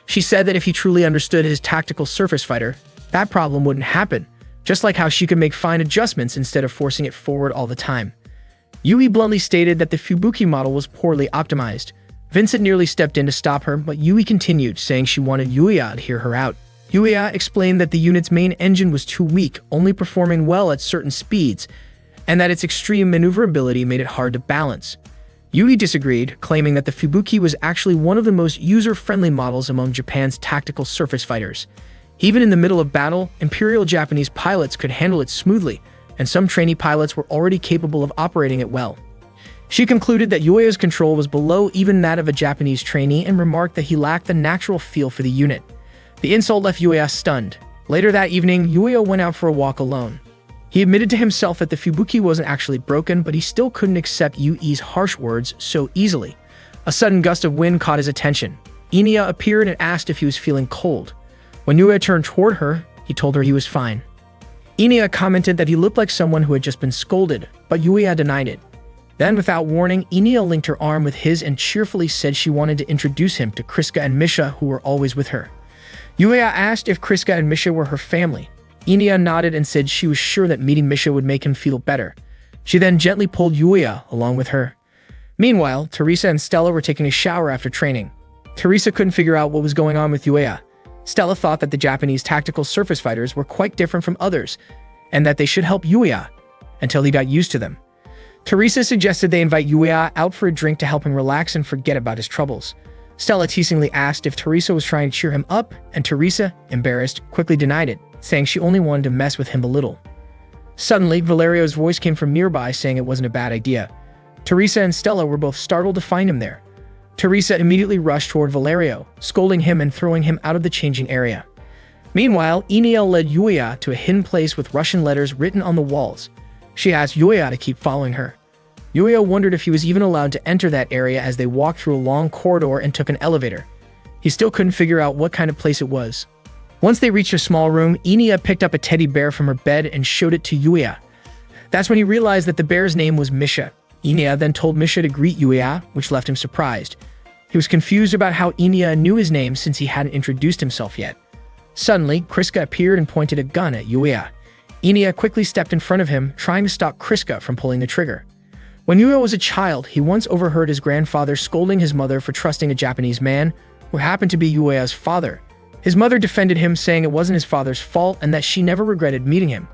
She said that if he truly understood his tactical surface fighter, that problem wouldn't happen, just like how she could make fine adjustments instead of forcing it forward all the time. Yui bluntly stated that the Fubuki model was poorly optimized. Vincent nearly stepped in to stop her, but Yui continued, saying she wanted Yuya to hear her out. Yuya explained that the unit's main engine was too weak, only performing well at certain speeds, and that its extreme maneuverability made it hard to balance. Yui disagreed, claiming that the Fubuki was actually one of the most user-friendly models among Japan's tactical surface fighters. Even in the middle of battle, Imperial Japanese pilots could handle it smoothly, and some trainee pilots were already capable of operating it well. She concluded that Yuya's control was below even that of a Japanese trainee and remarked that he lacked the natural feel for the unit. The insult left Yuya stunned. Later that evening, Yuya went out for a walk alone. He admitted to himself that the Fubuki wasn't actually broken, but he still couldn't accept Yui's harsh words so easily. A sudden gust of wind caught his attention. Inia appeared and asked if he was feeling cold. When Yuya turned toward her, he told her he was fine. Inia commented that he looked like someone who had just been scolded, but Yuya denied it. Then, without warning, Inia linked her arm with his and cheerfully said she wanted to introduce him to Kriska and Misha, who were always with her. Yuya asked if Kriska and Misha were her family. Inia nodded and said she was sure that meeting Misha would make him feel better. She then gently pulled Yuya along with her. Meanwhile, Teresa and Stella were taking a shower after training. Teresa couldn't figure out what was going on with Yuya. Stella thought that the Japanese tactical surface fighters were quite different from others, and that they should help Yuya until he got used to them. Teresa suggested they invite Yuya out for a drink to help him relax and forget about his troubles. Stella teasingly asked if Teresa was trying to cheer him up, and Teresa, embarrassed, quickly denied it, saying she only wanted to mess with him a little. Suddenly, Valerio's voice came from nearby saying it wasn't a bad idea. Teresa and Stella were both startled to find him there. Teresa immediately rushed toward Valerio, scolding him and throwing him out of the changing area. Meanwhile, Eniel led Yuya to a hidden place with Russian letters written on the walls. She asked Yuya to keep following her. Yuya wondered if he was even allowed to enter that area as they walked through a long corridor and took an elevator. He still couldn't figure out what kind of place it was. Once they reached a small room, Inia picked up a teddy bear from her bed and showed it to Yuya. That's when he realized that the bear's name was Misha. Inia then told Misha to greet Yuya, which left him surprised. He was confused about how Inia knew his name since he hadn't introduced himself yet. Suddenly, Kriska appeared and pointed a gun at Yuya. Inia quickly stepped in front of him, trying to stop Kriska from pulling the trigger. When Yuya was a child, he once overheard his grandfather scolding his mother for trusting a Japanese man, who happened to be Yuya's father. His mother defended him, saying it wasn't his father's fault and that she never regretted meeting him.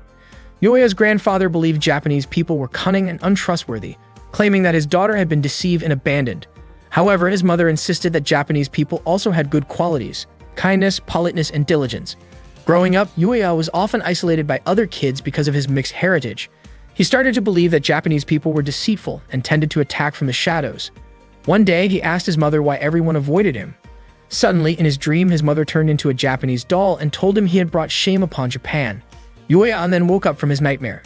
Yuya's grandfather believed Japanese people were cunning and untrustworthy, claiming that his daughter had been deceived and abandoned. However, his mother insisted that Japanese people also had good qualities: kindness, politeness, and diligence. Growing up, Yuya was often isolated by other kids because of his mixed heritage. He started to believe that Japanese people were deceitful and tended to attack from the shadows. One day, he asked his mother why everyone avoided him. Suddenly, in his dream, his mother turned into a Japanese doll and told him he had brought shame upon Japan. Yuya then woke up from his nightmare.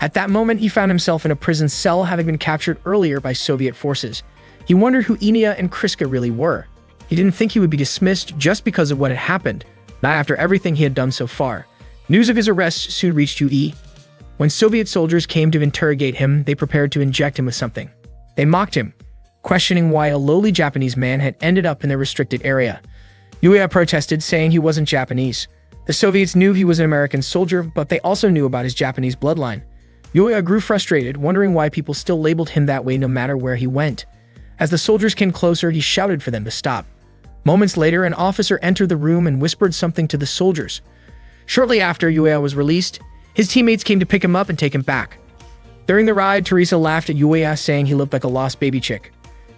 At that moment, he found himself in a prison cell, having been captured earlier by Soviet forces. He wondered who Inia and Kriska really were. He didn't think he would be dismissed just because of what had happened, not after everything he had done so far. News of his arrest soon reached Yui. When Soviet soldiers came to interrogate him, they prepared to inject him with something. They mocked him, questioning why a lowly Japanese man had ended up in the restricted area. Yuya protested, saying he wasn't Japanese. The Soviets knew he was an American soldier, but they also knew about his Japanese bloodline. Yuya grew frustrated, wondering why people still labeled him that way no matter where he went. As the soldiers came closer, he shouted for them to stop. Moments later, an officer entered the room and whispered something to the soldiers. Shortly after Yuya was released, his teammates came to pick him up and take him back. During the ride, Teresa laughed at Yuya, saying he looked like a lost baby chick.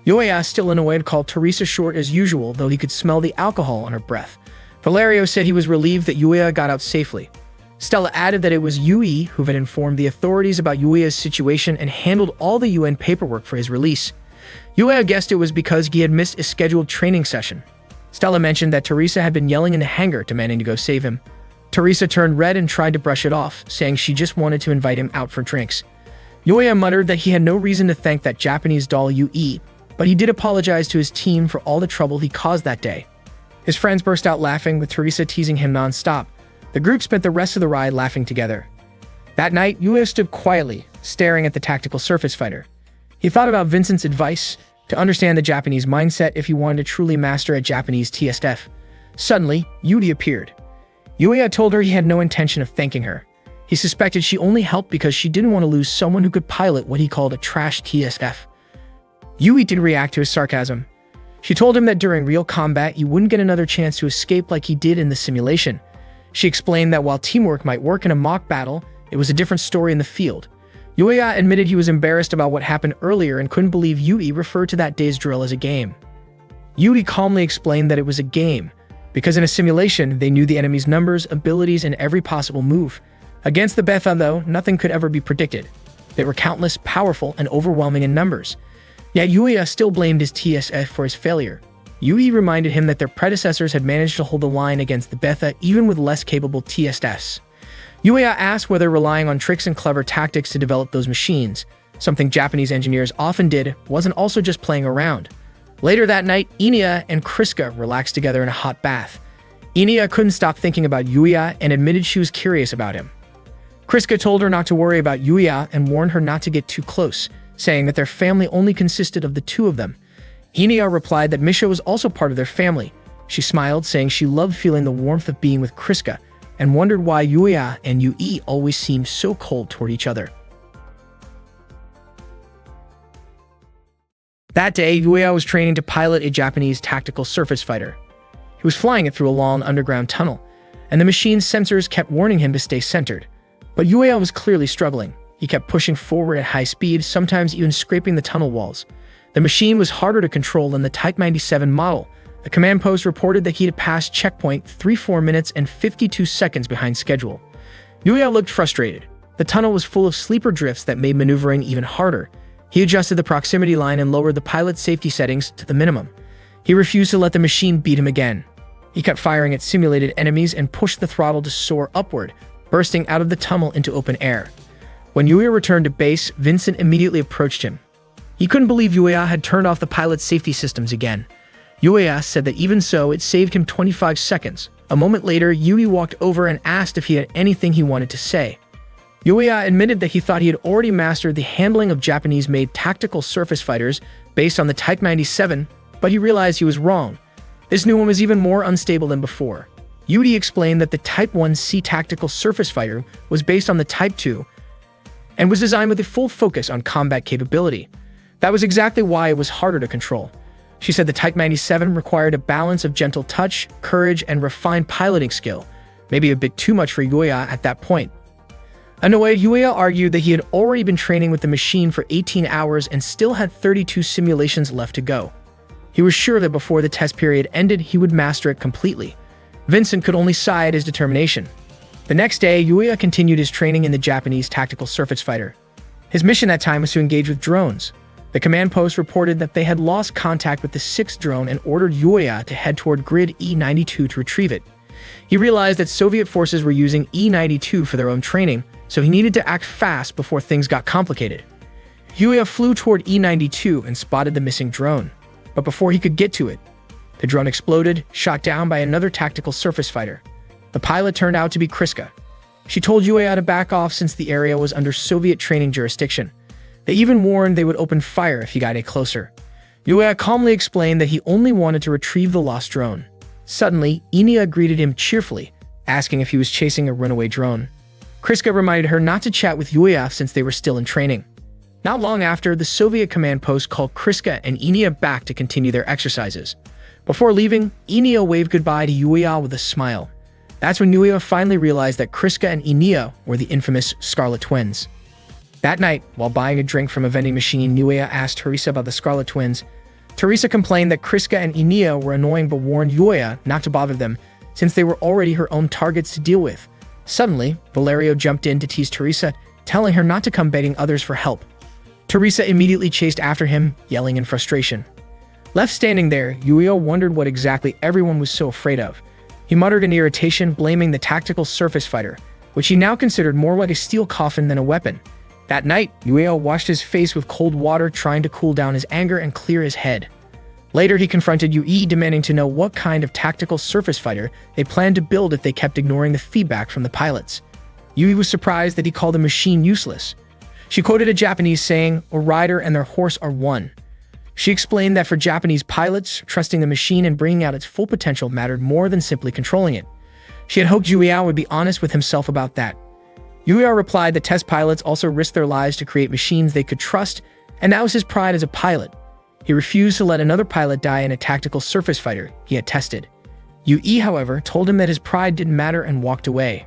Yuya, still annoyed, called Teresa short as usual, though he could smell the alcohol on her breath. Valerio said he was relieved that Yuya got out safely. Stella added that it was Yui who had informed the authorities about Yuya's situation and handled all the UN paperwork for his release. Yuya guessed it was because he had missed a scheduled training session. Stella mentioned that Teresa had been yelling in the hangar, demanding to go save him. Teresa turned red and tried to brush it off, saying she just wanted to invite him out for drinks. Yuya muttered that he had no reason to thank that Japanese doll Yui, but he did apologize to his team for all the trouble he caused that day. His friends burst out laughing, with Teresa teasing him non-stop. The group spent the rest of the ride laughing together. That night, Yuya stood quietly, staring at the tactical surface fighter. He thought about Vincent's advice to understand the Japanese mindset if he wanted to truly master a Japanese TSF. Suddenly, Yuri appeared. Yuya told her he had no intention of thanking her. He suspected she only helped because she didn't want to lose someone who could pilot what he called a trash TSF. Yui didn't react to his sarcasm. She told him that during real combat, he wouldn't get another chance to escape like he did in the simulation. She explained that while teamwork might work in a mock battle, it was a different story in the field. Yuya admitted he was embarrassed about what happened earlier and couldn't believe Yui referred to that day's drill as a game. Yui calmly explained that it was a game, because in a simulation, they knew the enemy's numbers, abilities, and every possible move. Against the Betha, though, nothing could ever be predicted. They were countless, powerful, and overwhelming in numbers. Yet Yuya still blamed his TSF for his failure. Yui reminded him that their predecessors had managed to hold the line against the Betha even with less capable TSFs. Yuya asked whether relying on tricks and clever tactics to develop those machines, something Japanese engineers often did, wasn't also just playing around. Later that night, Inia and Kriska relaxed together in a hot bath. Inia couldn't stop thinking about Yuya and admitted she was curious about him. Kriska told her not to worry about Yuya and warned her not to get too close, saying that their family only consisted of the two of them. Inia replied that Misha was also part of their family. She smiled, saying she loved feeling the warmth of being with Kriska, and wondered why Yuya and Yui always seemed so cold toward each other. That day, Yuya was training to pilot a Japanese tactical surface fighter. He was flying it through a long underground tunnel, and the machine's sensors kept warning him to stay centered. But Yuya was clearly struggling. He kept pushing forward at high speed, sometimes even scraping the tunnel walls. The machine was harder to control than the Type 97 model. The command post reported that he had passed checkpoint 4 minutes and 52 seconds behind schedule. Yuya looked frustrated. The tunnel was full of sleeper drifts that made maneuvering even harder. He adjusted the proximity line and lowered the pilot's safety settings to the minimum. He refused to let the machine beat him again. He kept firing at simulated enemies and pushed the throttle to soar upward, bursting out of the tunnel into open air. When Yuya returned to base, Vincent immediately approached him. He couldn't believe Yuya had turned off the pilot's safety systems again. Yuya said that even so, it saved him 25 seconds. A moment later, Yui walked over and asked if he had anything he wanted to say. Yuya admitted that he thought he had already mastered the handling of Japanese-made tactical surface fighters based on the Type 97, but he realized he was wrong. This new one was even more unstable than before. Yui explained that the Type 1C tactical surface fighter was based on the Type 2 and was designed with a full focus on combat capability. That was exactly why it was harder to control. She said the Type 97 required a balance of gentle touch, courage, and refined piloting skill, maybe a bit too much for Yuya at that point. Annoyed, Yuya argued that he had already been training with the machine for 18 hours and still had 32 simulations left to go. He was sure that before the test period ended, he would master it completely. Vincent could only sigh at his determination. The next day, Yuya continued his training in the Japanese tactical surface fighter. His mission that time was to engage with drones. The command post reported that they had lost contact with the 6th drone and ordered Yuya to head toward grid E92 to retrieve it. He realized that Soviet forces were using E92 for their own training, so he needed to act fast before things got complicated. Yuya flew toward E92 and spotted the missing drone. But before he could get to it, the drone exploded, shot down by another tactical surface fighter. The pilot turned out to be Kriska. She told Yuya to back off since the area was under Soviet training jurisdiction. They even warned they would open fire if he got any closer. Yuya calmly explained that he only wanted to retrieve the lost drone. Suddenly, Inia greeted him cheerfully, asking if he was chasing a runaway drone. Kriska reminded her not to chat with Yuya since they were still in training. Not long after, the Soviet command post called Kriska and Inia back to continue their exercises. Before leaving, Inia waved goodbye to Yuya with a smile. That's when Yuya finally realized that Kriska and Inia were the infamous Scarlet Twins. That night, while buying a drink from a vending machine, Yuya asked Teresa about the Scarlet Twins. Teresa complained that Kriska and Enia were annoying but warned Yuya not to bother them, since they were already her own targets to deal with. Suddenly, Valerio jumped in to tease Teresa, telling her not to come begging others for help. Teresa immediately chased after him, yelling in frustration. Left standing there, Yuya wondered what exactly everyone was so afraid of. He muttered in irritation, blaming the tactical surface fighter, which he now considered more like a steel coffin than a weapon. That night, Yuya washed his face with cold water, trying to cool down his anger and clear his head. Later, he confronted Yui, demanding to know what kind of tactical surface fighter they planned to build if they kept ignoring the feedback from the pilots. Yui was surprised that he called the machine useless. She quoted a Japanese saying, "A rider and their horse are one." She explained that for Japanese pilots, trusting the machine and bringing out its full potential mattered more than simply controlling it. She had hoped Yuya would be honest with himself about that. Yuya replied that test pilots also risked their lives to create machines they could trust, and that was his pride as a pilot. He refused to let another pilot die in a tactical surface fighter he had tested. Yui, however, told him that his pride didn't matter and walked away.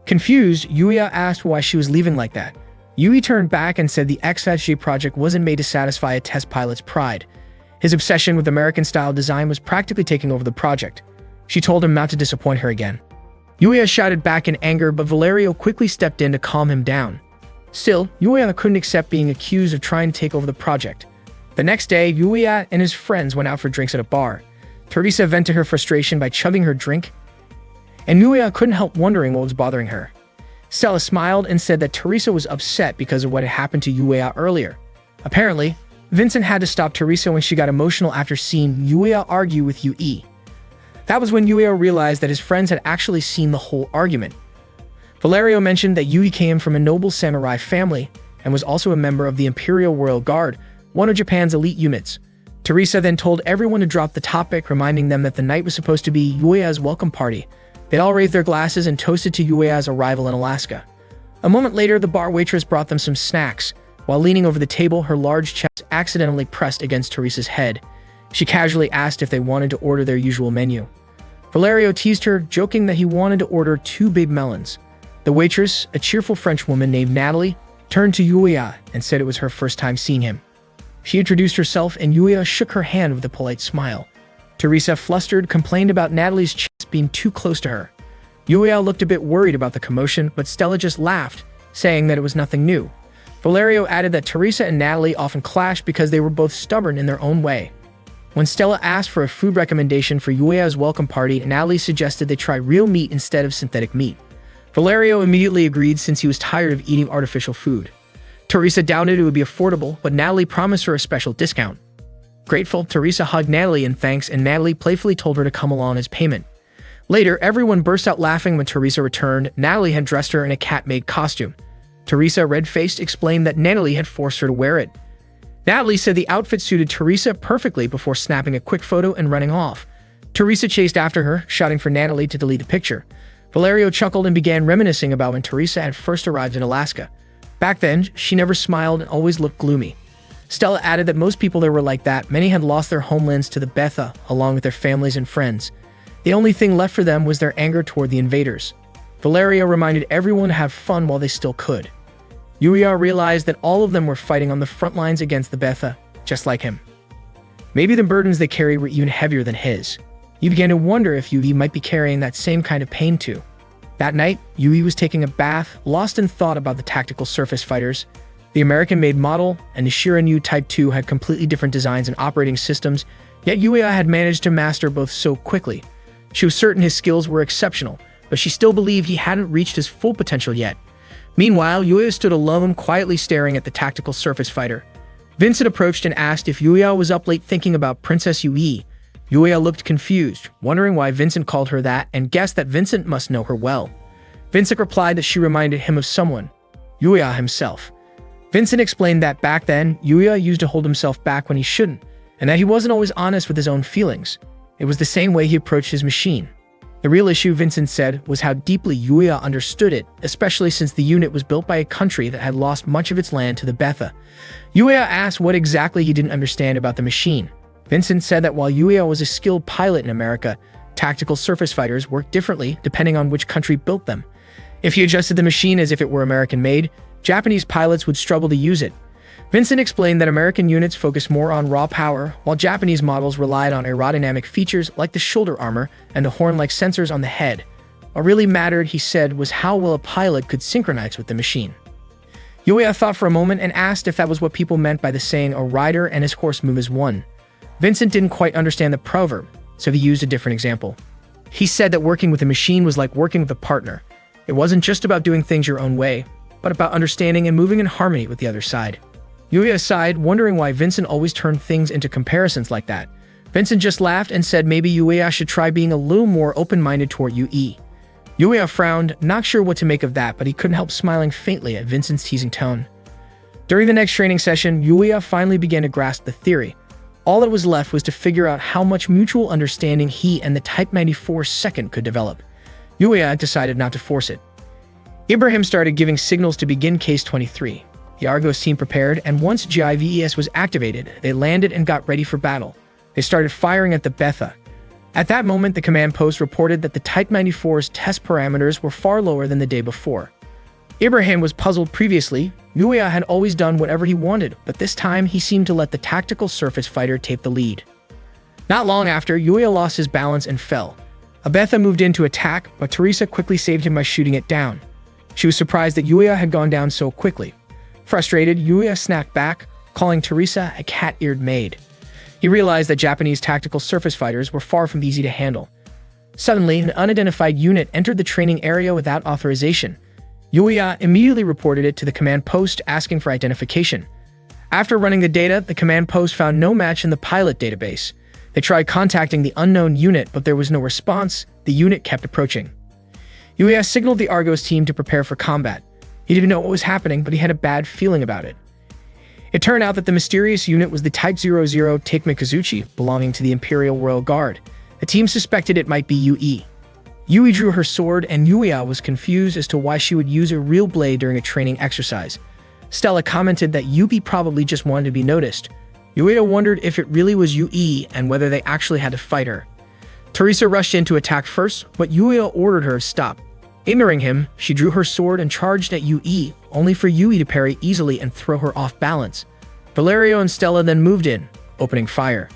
Confused, Yuya asked why she was leaving like that. Yui turned back and said the XSG project wasn't made to satisfy a test pilot's pride. His obsession with American-style design was practically taking over the project. She told him not to disappoint her again. Yuya shouted back in anger, but Valerio quickly stepped in to calm him down. Still, Yuya couldn't accept being accused of trying to take over the project. The next day, Yuya and his friends went out for drinks at a bar. Teresa vented her frustration by chugging her drink, and Yuya couldn't help wondering what was bothering her. Stella smiled and said that Teresa was upset because of what had happened to Yuya earlier. Apparently, Vincent had to stop Teresa when she got emotional after seeing Yuya argue with Yui. That was when Yuya realized that his friends had actually seen the whole argument. Valerio mentioned that Yui came from a noble samurai family and was also a member of the Imperial Royal Guard, one of Japan's elite units. Teresa then told everyone to drop the topic, reminding them that the night was supposed to be Yuya's welcome party. They all raised their glasses and toasted to Yuya's arrival in Alaska. A moment later, the bar waitress brought them some snacks. While leaning over the table, her large chest accidentally pressed against Teresa's head. She casually asked if they wanted to order their usual menu. Valerio teased her, joking that he wanted to order 2 big melons. The waitress, a cheerful French woman named Natalie, turned to Yuya and said it was her first time seeing him. She introduced herself and Yuya shook her hand with a polite smile. Teresa, flustered, complained about Natalie's chest being too close to her. Yuya looked a bit worried about the commotion, but Stella just laughed, saying that it was nothing new. Valerio added that Teresa and Natalie often clashed because they were both stubborn in their own way. When Stella asked for a food recommendation for Yuya's welcome party, Natalie suggested they try real meat instead of synthetic meat. Valerio immediately agreed since he was tired of eating artificial food. Teresa doubted it would be affordable, but Natalie promised her a special discount. Grateful, Teresa hugged Natalie in thanks, and Natalie playfully told her to come along as payment. Later, everyone burst out laughing when Teresa returned. Natalie had dressed her in a cat-made costume. Teresa, red-faced, explained that Natalie had forced her to wear it. Natalie said the outfit suited Teresa perfectly before snapping a quick photo and running off. Teresa chased after her, shouting for Natalie to delete the picture. Valerio chuckled and began reminiscing about when Teresa had first arrived in Alaska. Back then, she never smiled and always looked gloomy. Stella added that most people there were like that. Many had lost their homelands to the Betha, along with their families and friends. The only thing left for them was their anger toward the invaders. Valerio reminded everyone to have fun while they still could. Yuya realized that all of them were fighting on the front lines against the Betha, just like him. Maybe the burdens they carried were even heavier than his. He began to wonder if Yui might be carrying that same kind of pain too. That night, Yui was taking a bath, lost in thought about the tactical surface fighters. The American-made model and the Shirinu Type 2 had completely different designs and operating systems, yet Yuya had managed to master both so quickly. She was certain his skills were exceptional, but she still believed he hadn't reached his full potential yet. Meanwhile, Yuya stood alone, quietly staring at the tactical surface fighter. Vincent approached and asked if Yuya was up late thinking about Princess Yui. Yuya looked confused, wondering why Vincent called her that, and guessed that Vincent must know her well. Vincent replied that she reminded him of someone, Yuya himself. Vincent explained that back then, Yuya used to hold himself back when he shouldn't, and that he wasn't always honest with his own feelings. It was the same way he approached his machine. The real issue, Vincent said, was how deeply Yuya understood it, especially since the unit was built by a country that had lost much of its land to the Betha. Yuya asked what exactly he didn't understand about the machine. Vincent said that while Yuya was a skilled pilot in America, tactical surface fighters worked differently depending on which country built them. If he adjusted the machine as if it were American-made, Japanese pilots would struggle to use it. Vincent explained that American units focused more on raw power, while Japanese models relied on aerodynamic features like the shoulder armor and the horn-like sensors on the head. What really mattered, he said, was how well a pilot could synchronize with the machine. Yuya thought for a moment and asked if that was what people meant by the saying, "A rider and his horse move as one." Vincent didn't quite understand the proverb, so he used a different example. He said that working with a machine was like working with a partner. It wasn't just about doing things your own way, but about understanding and moving in harmony with the other side. Yuya sighed, wondering why Vincent always turned things into comparisons like that. Vincent just laughed and said maybe Yuya should try being a little more open-minded toward Yui. Yuya frowned, not sure what to make of that, but he couldn't help smiling faintly at Vincent's teasing tone. During the next training session, Yuya finally began to grasp the theory. All that was left was to figure out how much mutual understanding he and the Type 94 second could develop. Yuya decided not to force it. Ibrahim started giving signals to begin Case 23. The Argos team prepared, and once GIVES was activated, they landed and got ready for battle. They started firing at the Betha. At that moment, the command post reported that the Type 94's test parameters were far lower than the day before. Ibrahim was puzzled previously. Yuya had always done whatever he wanted, but this time he seemed to let the tactical surface fighter take the lead. Not long after, Yuya lost his balance and fell. A Betha moved in to attack, but Teresa quickly saved him by shooting it down. She was surprised that Yuya had gone down so quickly. Frustrated, Yuya snapped back, calling Teresa a cat-eared maid. He realized that Japanese tactical surface fighters were far from easy to handle. Suddenly, an unidentified unit entered the training area without authorization. Yuya immediately reported it to the command post, asking for identification. After running the data, the command post found no match in the pilot database. They tried contacting the unknown unit, but there was no response. The unit kept approaching. Yuya signaled the Argos team to prepare for combat. He didn't know what was happening, but he had a bad feeling about it. It turned out that the mysterious unit was the Type 00 Takemikazuchi, belonging to the Imperial Royal Guard. The team suspected it might be Yui. Yui drew her sword, and Yuya was confused as to why she would use a real blade during a training exercise. Stella commented that Yui probably just wanted to be noticed. Yuya wondered if it really was Yui and whether they actually had to fight her. Teresa rushed in to attack first, but Yuya ordered her to stop. Ignoring him, she drew her sword and charged at Yui, only for Yui to parry easily and throw her off balance. Valerio and Stella then moved in, opening fire.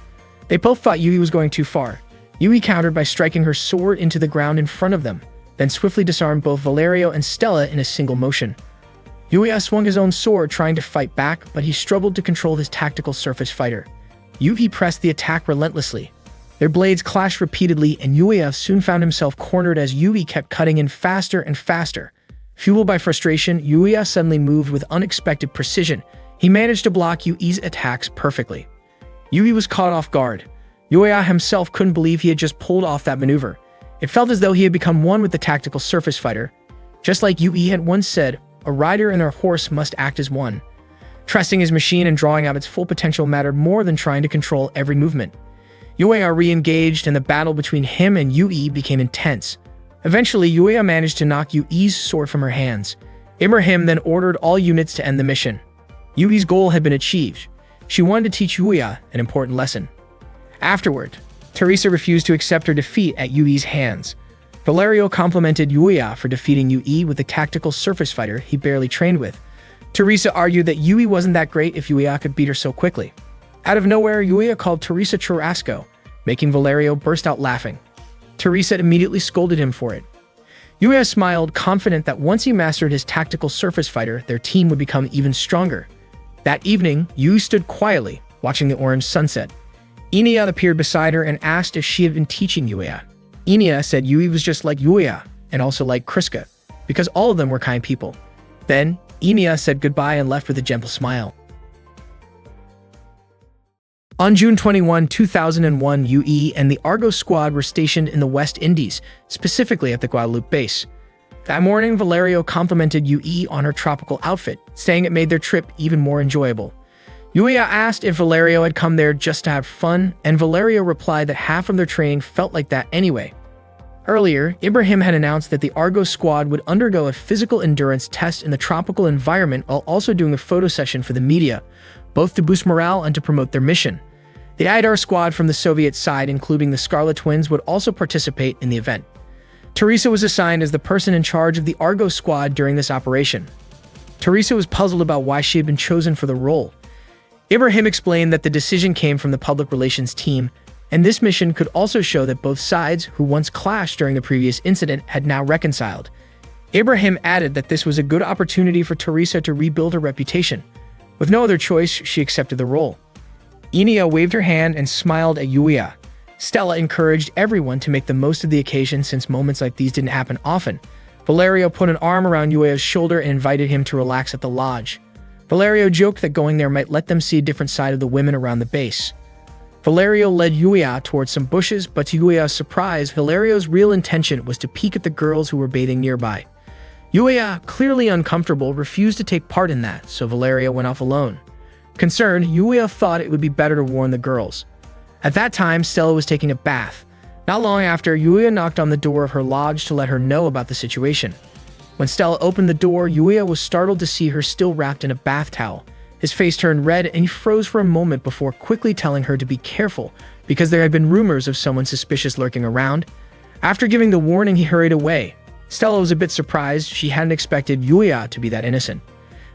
They both thought Yui was going too far. Yui countered by striking her sword into the ground in front of them, then swiftly disarmed both Valerio and Stella in a single motion. Yuya swung his own sword trying to fight back, but he struggled to control his tactical surface fighter. Yui pressed the attack relentlessly. Their blades clashed repeatedly, and Yuya soon found himself cornered as Yui kept cutting in faster and faster. Fueled by frustration, Yuya suddenly moved with unexpected precision. He managed to block Yui's attacks perfectly. Yui was caught off guard. Yuya himself couldn't believe he had just pulled off that maneuver. It felt as though he had become one with the tactical surface fighter. Just like Yui had once said, a rider and their horse must act as one. Trusting his machine and drawing out its full potential mattered more than trying to control every movement. Yuya re-engaged, and the battle between him and Yui became intense. Eventually, Yuya managed to knock Yui's sword from her hands. Ibrahim then ordered all units to end the mission. Yui's goal had been achieved. She wanted to teach Yuya an important lesson. Afterward, Teresa refused to accept her defeat at Yui's hands. Valerio complimented Yuya for defeating Yui with the tactical surface fighter he barely trained with. Teresa argued that Yui wasn't that great if Yuya could beat her so quickly. Out of nowhere, Yuya called Teresa Churrasco, making Valerio burst out laughing. Teresa immediately scolded him for it. Yuya smiled, confident that once he mastered his tactical surface fighter, their team would become even stronger. That evening, Yui stood quietly, watching the orange sunset. Inia appeared beside her and asked if she had been teaching Yuya. Inia said Yui was just like Yuya, and also like Kriska, because all of them were kind people. Then, Inia said goodbye and left with a gentle smile. On June 21, 2001, Yui and the Argos squad were stationed in the West Indies, specifically at the Guadeloupe base. That morning, Valerio complimented Yui on her tropical outfit, saying it made their trip even more enjoyable. Yuya asked if Valerio had come there just to have fun, and Valerio replied that half of their training felt like that anyway. Earlier, Ibrahim had announced that the Argos squad would undergo a physical endurance test in the tropical environment while also doing a photo session for the media, both to boost morale and to promote their mission. The Idar squad from the Soviet side, including the Scarlet Twins, would also participate in the event. Teresa was assigned as the person in charge of the Argos squad during this operation. Teresa was puzzled about why she had been chosen for the role. Ibrahim explained that the decision came from the public relations team, and this mission could also show that both sides, who once clashed during the previous incident, had now reconciled. Ibrahim added that this was a good opportunity for Teresa to rebuild her reputation. With no other choice, she accepted the role. Enia waved her hand and smiled at Yuya. Stella encouraged everyone to make the most of the occasion since moments like these didn't happen often. Valerio put an arm around Yuya's shoulder and invited him to relax at the lodge. Valerio joked that going there might let them see a different side of the women around the base. Valerio led Yuya towards some bushes, but to Yuya's surprise, Valerio's real intention was to peek at the girls who were bathing nearby. Yuya, clearly uncomfortable, refused to take part in that, so Valerio went off alone. Concerned, Yuya thought it would be better to warn the girls. At that time, Stella was taking a bath. Not long after, Yuya knocked on the door of her lodge to let her know about the situation. When Stella opened the door, Yuya was startled to see her still wrapped in a bath towel. His face turned red and he froze for a moment before quickly telling her to be careful because there had been rumors of someone suspicious lurking around. After giving the warning, he hurried away. Stella was a bit surprised. She hadn't expected Yuya to be that innocent.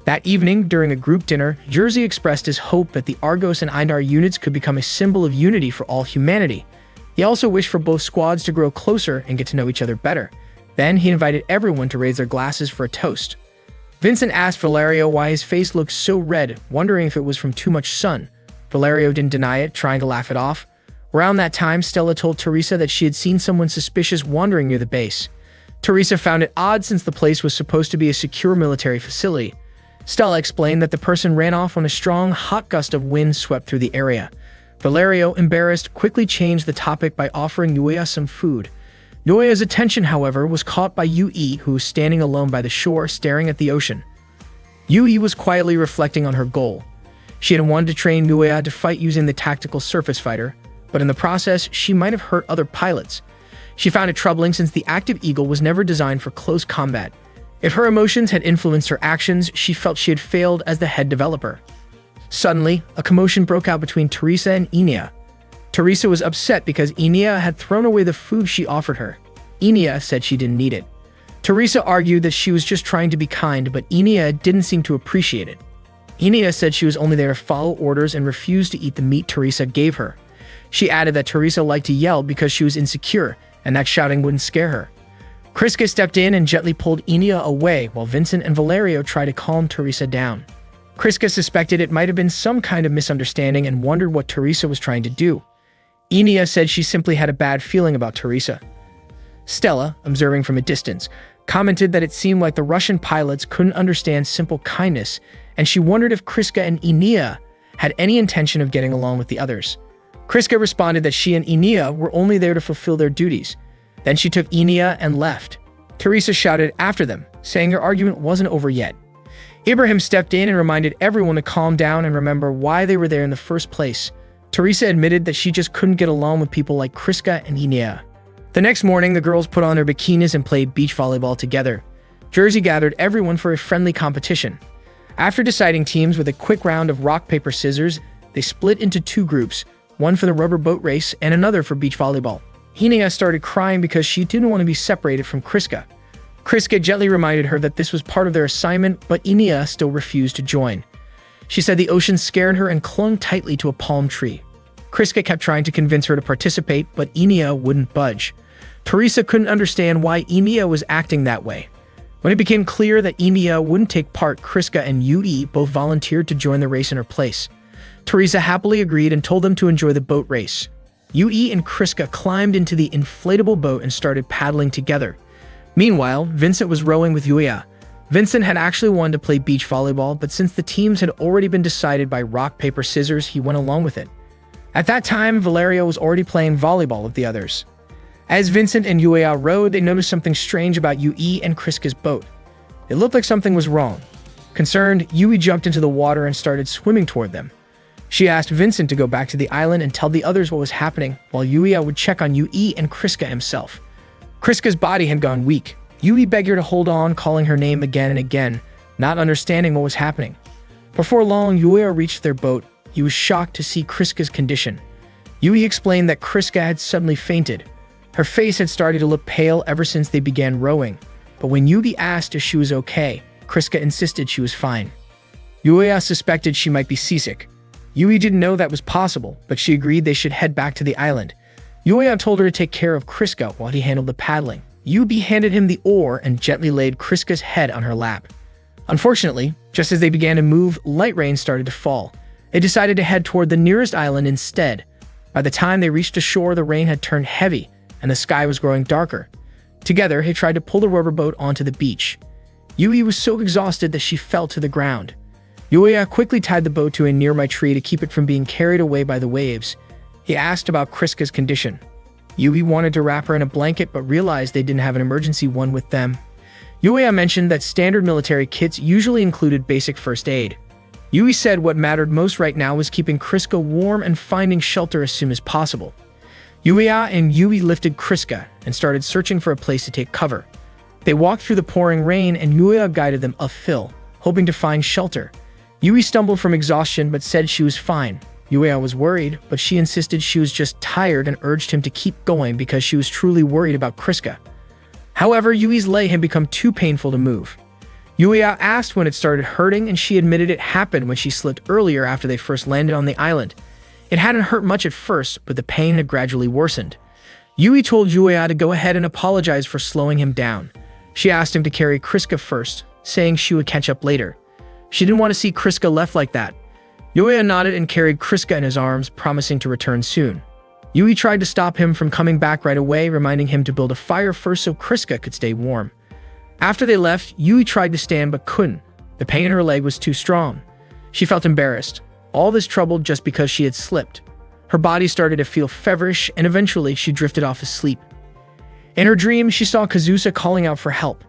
That evening, during a group dinner, Jersey expressed his hope that the Argos and Eindar units could become a symbol of unity for all humanity. He also wished for both squads to grow closer and get to know each other better. Then he invited everyone to raise their glasses for a toast. Vincent asked Valerio why his face looked so red, wondering if it was from too much sun. Valerio didn't deny it, trying to laugh it off. Around that time, Stella told Teresa that she had seen someone suspicious wandering near the base. Teresa found it odd since the place was supposed to be a secure military facility. Stella explained that the person ran off when a strong, hot gust of wind swept through the area. Valerio, embarrassed, quickly changed the topic by offering Yuya some food. Yuya's attention, however, was caught by Yui, who was standing alone by the shore, staring at the ocean. Yui was quietly reflecting on her goal. She had wanted to train Yuya to fight using the tactical surface fighter, but in the process, she might have hurt other pilots. She found it troubling since the active eagle was never designed for close combat. If her emotions had influenced her actions, she felt she had failed as the head developer. Suddenly, a commotion broke out between Teresa and Enia. Teresa was upset because Enia had thrown away the food she offered her. Enia said she didn't need it. Teresa argued that she was just trying to be kind, but Enia didn't seem to appreciate it. Enia said she was only there to follow orders and refused to eat the meat Teresa gave her. She added that Teresa liked to yell because she was insecure, and that shouting wouldn't scare her. Kriska stepped in and gently pulled Enia away while Vincent and Valerio tried to calm Teresa down. Kriska suspected it might have been some kind of misunderstanding and wondered what Teresa was trying to do. Enia said she simply had a bad feeling about Teresa. Stella, observing from a distance, commented that it seemed like the Russian pilots couldn't understand simple kindness, and she wondered if Kriska and Enia had any intention of getting along with the others. Kriska responded that she and Enia were only there to fulfill their duties. Then she took Enia and left. Teresa shouted after them, saying their argument wasn't over yet. Ibrahim stepped in and reminded everyone to calm down and remember why they were there in the first place. Teresa admitted that she just couldn't get along with people like Kriska and Enia. The next morning, the girls put on their bikinis and played beach volleyball together. Jersey gathered everyone for a friendly competition. After deciding teams with a quick round of rock, paper, scissors, they split into two groups, one for the rubber boat race and another for beach volleyball. Enia started crying because she didn't want to be separated from Kriska. Kriska gently reminded her that this was part of their assignment, but Enia still refused to join. She said the ocean scared her and clung tightly to a palm tree. Kriska kept trying to convince her to participate, but Enia wouldn't budge. Teresa couldn't understand why Enia was acting that way. When it became clear that Enia wouldn't take part, Kriska and Yui both volunteered to join the race in her place. Teresa happily agreed and told them to enjoy the boat race. Yui and Kriska climbed into the inflatable boat and started paddling together. Meanwhile, Vincent was rowing with Yuya. Vincent had actually wanted to play beach volleyball, but since the teams had already been decided by rock, paper, scissors, he went along with it. At that time, Valerio was already playing volleyball with the others. As Vincent and Yuya rowed, they noticed something strange about Yui and Kriska's boat. It looked like something was wrong. Concerned, Yui jumped into the water and started swimming toward them. She asked Vincent to go back to the island and tell the others what was happening, while Yuya would check on Yui and Kriska himself. Kriska's body had gone weak. Yui begged her to hold on, calling her name again and again, not understanding what was happening. Before long, Yuya reached their boat. He was shocked to see Kriska's condition. Yui explained that Kriska had suddenly fainted. Her face had started to look pale ever since they began rowing, but when Yui asked if she was okay, Kriska insisted she was fine. Yuya suspected she might be seasick. Yui didn't know that was possible, but she agreed they should head back to the island. Yuya told her to take care of Kriska while he handled the paddling. Yui handed him the oar and gently laid Kriska's head on her lap. Unfortunately, just as they began to move, light rain started to fall. They decided to head toward the nearest island instead. By the time they reached the shore, the rain had turned heavy, and the sky was growing darker. Together, they tried to pull the rubber boat onto the beach. Yui was so exhausted that she fell to the ground. Yuya quickly tied the boat to a nearby tree to keep it from being carried away by the waves. He asked about Kriska's condition. Yui wanted to wrap her in a blanket but realized they didn't have an emergency one with them. Yuya mentioned that standard military kits usually included basic first aid. Yui said what mattered most right now was keeping Kriska warm and finding shelter as soon as possible. Yuya and Yui lifted Kriska and started searching for a place to take cover. They walked through the pouring rain and Yuya guided them uphill, hoping to find shelter. Yui stumbled from exhaustion but said she was fine. Yuya was worried, but she insisted she was just tired and urged him to keep going because she was truly worried about Kriska. However, Yui's leg had become too painful to move. Yuya asked when it started hurting and she admitted it happened when she slipped earlier after they first landed on the island. It hadn't hurt much at first, but the pain had gradually worsened. Yui told Yuya to go ahead and apologize for slowing him down. She asked him to carry Kriska first, saying she would catch up later. She didn't want to see Kriska left like that. Yuya nodded and carried Kriska in his arms, promising to return soon. Yui tried to stop him from coming back right away, reminding him to build a fire first so Kriska could stay warm. After they left, Yui tried to stand but couldn't. The pain in her leg was too strong. She felt embarrassed. All this trouble just because she had slipped. Her body started to feel feverish and eventually she drifted off asleep. In her dream, she saw Kazusa calling out for help.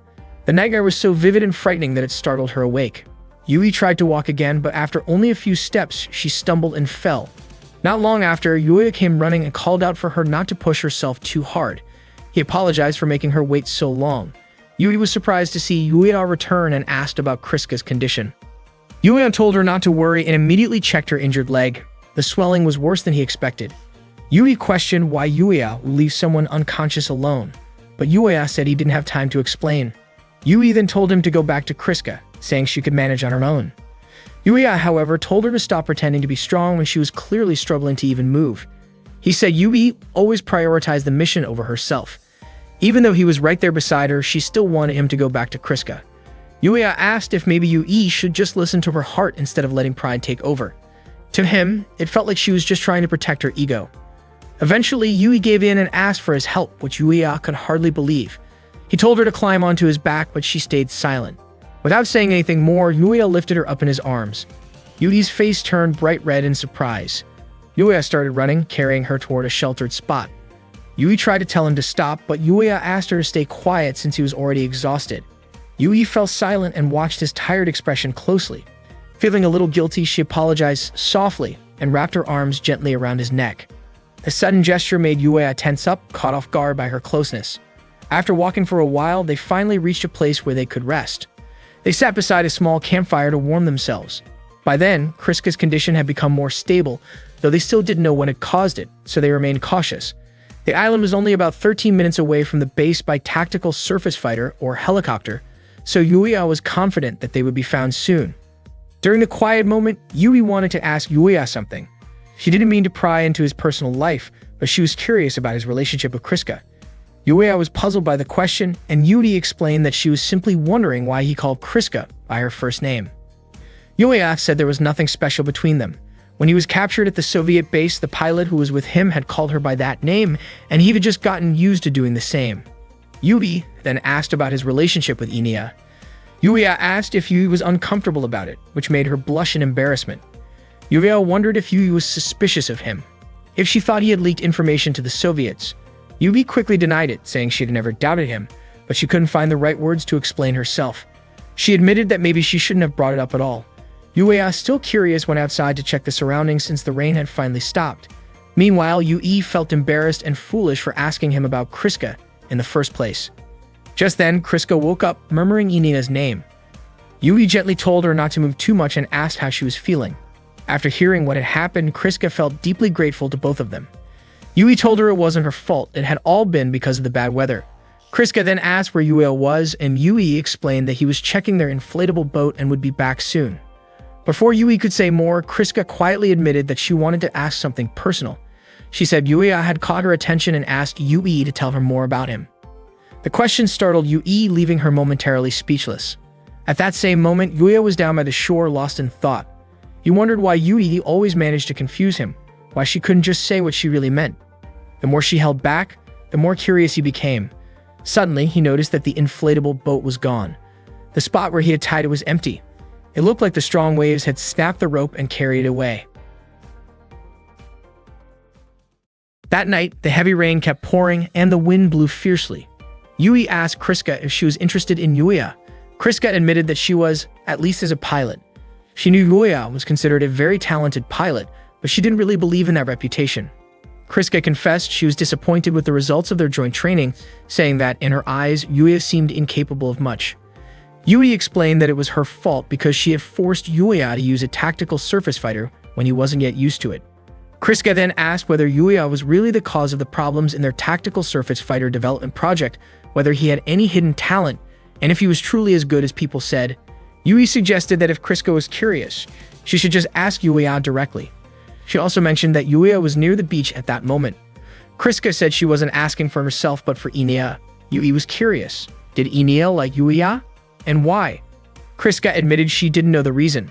The nightmare was so vivid and frightening that it startled her awake. Yui tried to walk again, but after only a few steps, she stumbled and fell. Not long after, Yuya came running and called out for her not to push herself too hard. He apologized for making her wait so long. Yui was surprised to see Yuya return and asked about Kriska's condition. Yuya told her not to worry and immediately checked her injured leg. The swelling was worse than he expected. Yui questioned why Yuya would leave someone unconscious alone, but Yuya said he didn't have time to explain. Yui then told him to go back to Kriska, saying she could manage on her own. Yuya, however, told her to stop pretending to be strong when she was clearly struggling to even move. He said Yui always prioritized the mission over herself. Even though he was right there beside her, she still wanted him to go back to Kriska. Yuya asked if maybe Yui should just listen to her heart instead of letting pride take over. To him, it felt like she was just trying to protect her ego. Eventually, Yui gave in and asked for his help, which Yuya could hardly believe. He told her to climb onto his back, but she stayed silent. Without saying anything more, Yuya lifted her up in his arms. Yui's face turned bright red in surprise. Yuya started running, carrying her toward a sheltered spot. Yui tried to tell him to stop, but Yuya asked her to stay quiet since he was already exhausted. Yui fell silent and watched his tired expression closely. Feeling a little guilty, she apologized softly and wrapped her arms gently around his neck. The sudden gesture made Yuya tense up, caught off guard by her closeness. After walking for a while, they finally reached a place where they could rest. They sat beside a small campfire to warm themselves. By then, Kriska's condition had become more stable, though they still didn't know what had caused it, so they remained cautious. The island was only about 13 minutes away from the base by tactical surface fighter or helicopter, so Yuya was confident that they would be found soon. During the quiet moment, Yui wanted to ask Yuya something. She didn't mean to pry into his personal life, but she was curious about his relationship with Kriska. Yuya was puzzled by the question, and Yui explained that she was simply wondering why he called Kriska by her first name. Yuya said there was nothing special between them. When he was captured at the Soviet base, the pilot who was with him had called her by that name, and he had just gotten used to doing the same. Yui then asked about his relationship with Inia. Yuya asked if Yui was uncomfortable about it, which made her blush in embarrassment. Yuya wondered if Yui was suspicious of him, if she thought he had leaked information to the Soviets. Yui quickly denied it, saying she had never doubted him, but she couldn't find the right words to explain herself. She admitted that maybe she shouldn't have brought it up at all. Yuya, still curious, went outside to check the surroundings since the rain had finally stopped. Meanwhile, Yui felt embarrassed and foolish for asking him about Kriska in the first place. Just then, Kriska woke up, murmuring Inina's name. Yui gently told her not to move too much and asked how she was feeling. After hearing what had happened, Kriska felt deeply grateful to both of them. Yui told her it wasn't her fault, it had all been because of the bad weather. Kriska then asked where Yuya was, and Yui explained that he was checking their inflatable boat and would be back soon. Before Yui could say more, Kriska quietly admitted that she wanted to ask something personal. She said Yuya had caught her attention and asked Yui to tell her more about him. The question startled Yui, leaving her momentarily speechless. At that same moment, Yuya was down by the shore, lost in thought. He wondered why Yui always managed to confuse him, why she couldn't just say what she really meant. The more she held back, the more curious he became. Suddenly, he noticed that the inflatable boat was gone. The spot where he had tied it was empty. It looked like the strong waves had snapped the rope and carried it away. That night, the heavy rain kept pouring and the wind blew fiercely. Yui asked Kriska if she was interested in Yuya. Kriska admitted that she was, at least as a pilot. She knew Yuya was considered a very talented pilot, but she didn't really believe in that reputation. Kriska confessed she was disappointed with the results of their joint training, saying that, in her eyes, Yuya seemed incapable of much. Yui explained that it was her fault because she had forced Yuya to use a tactical surface fighter when he wasn't yet used to it. Kriska then asked whether Yuya was really the cause of the problems in their tactical surface fighter development project, whether he had any hidden talent, and if he was truly as good as people said. Yui suggested that if Kriska was curious, she should just ask Yuya directly. She also mentioned that Yuya was near the beach at that moment. Kriska said she wasn't asking for herself but for Inia. Yui was curious. Did Inia like Yuya? And why? Kriska admitted she didn't know the reason.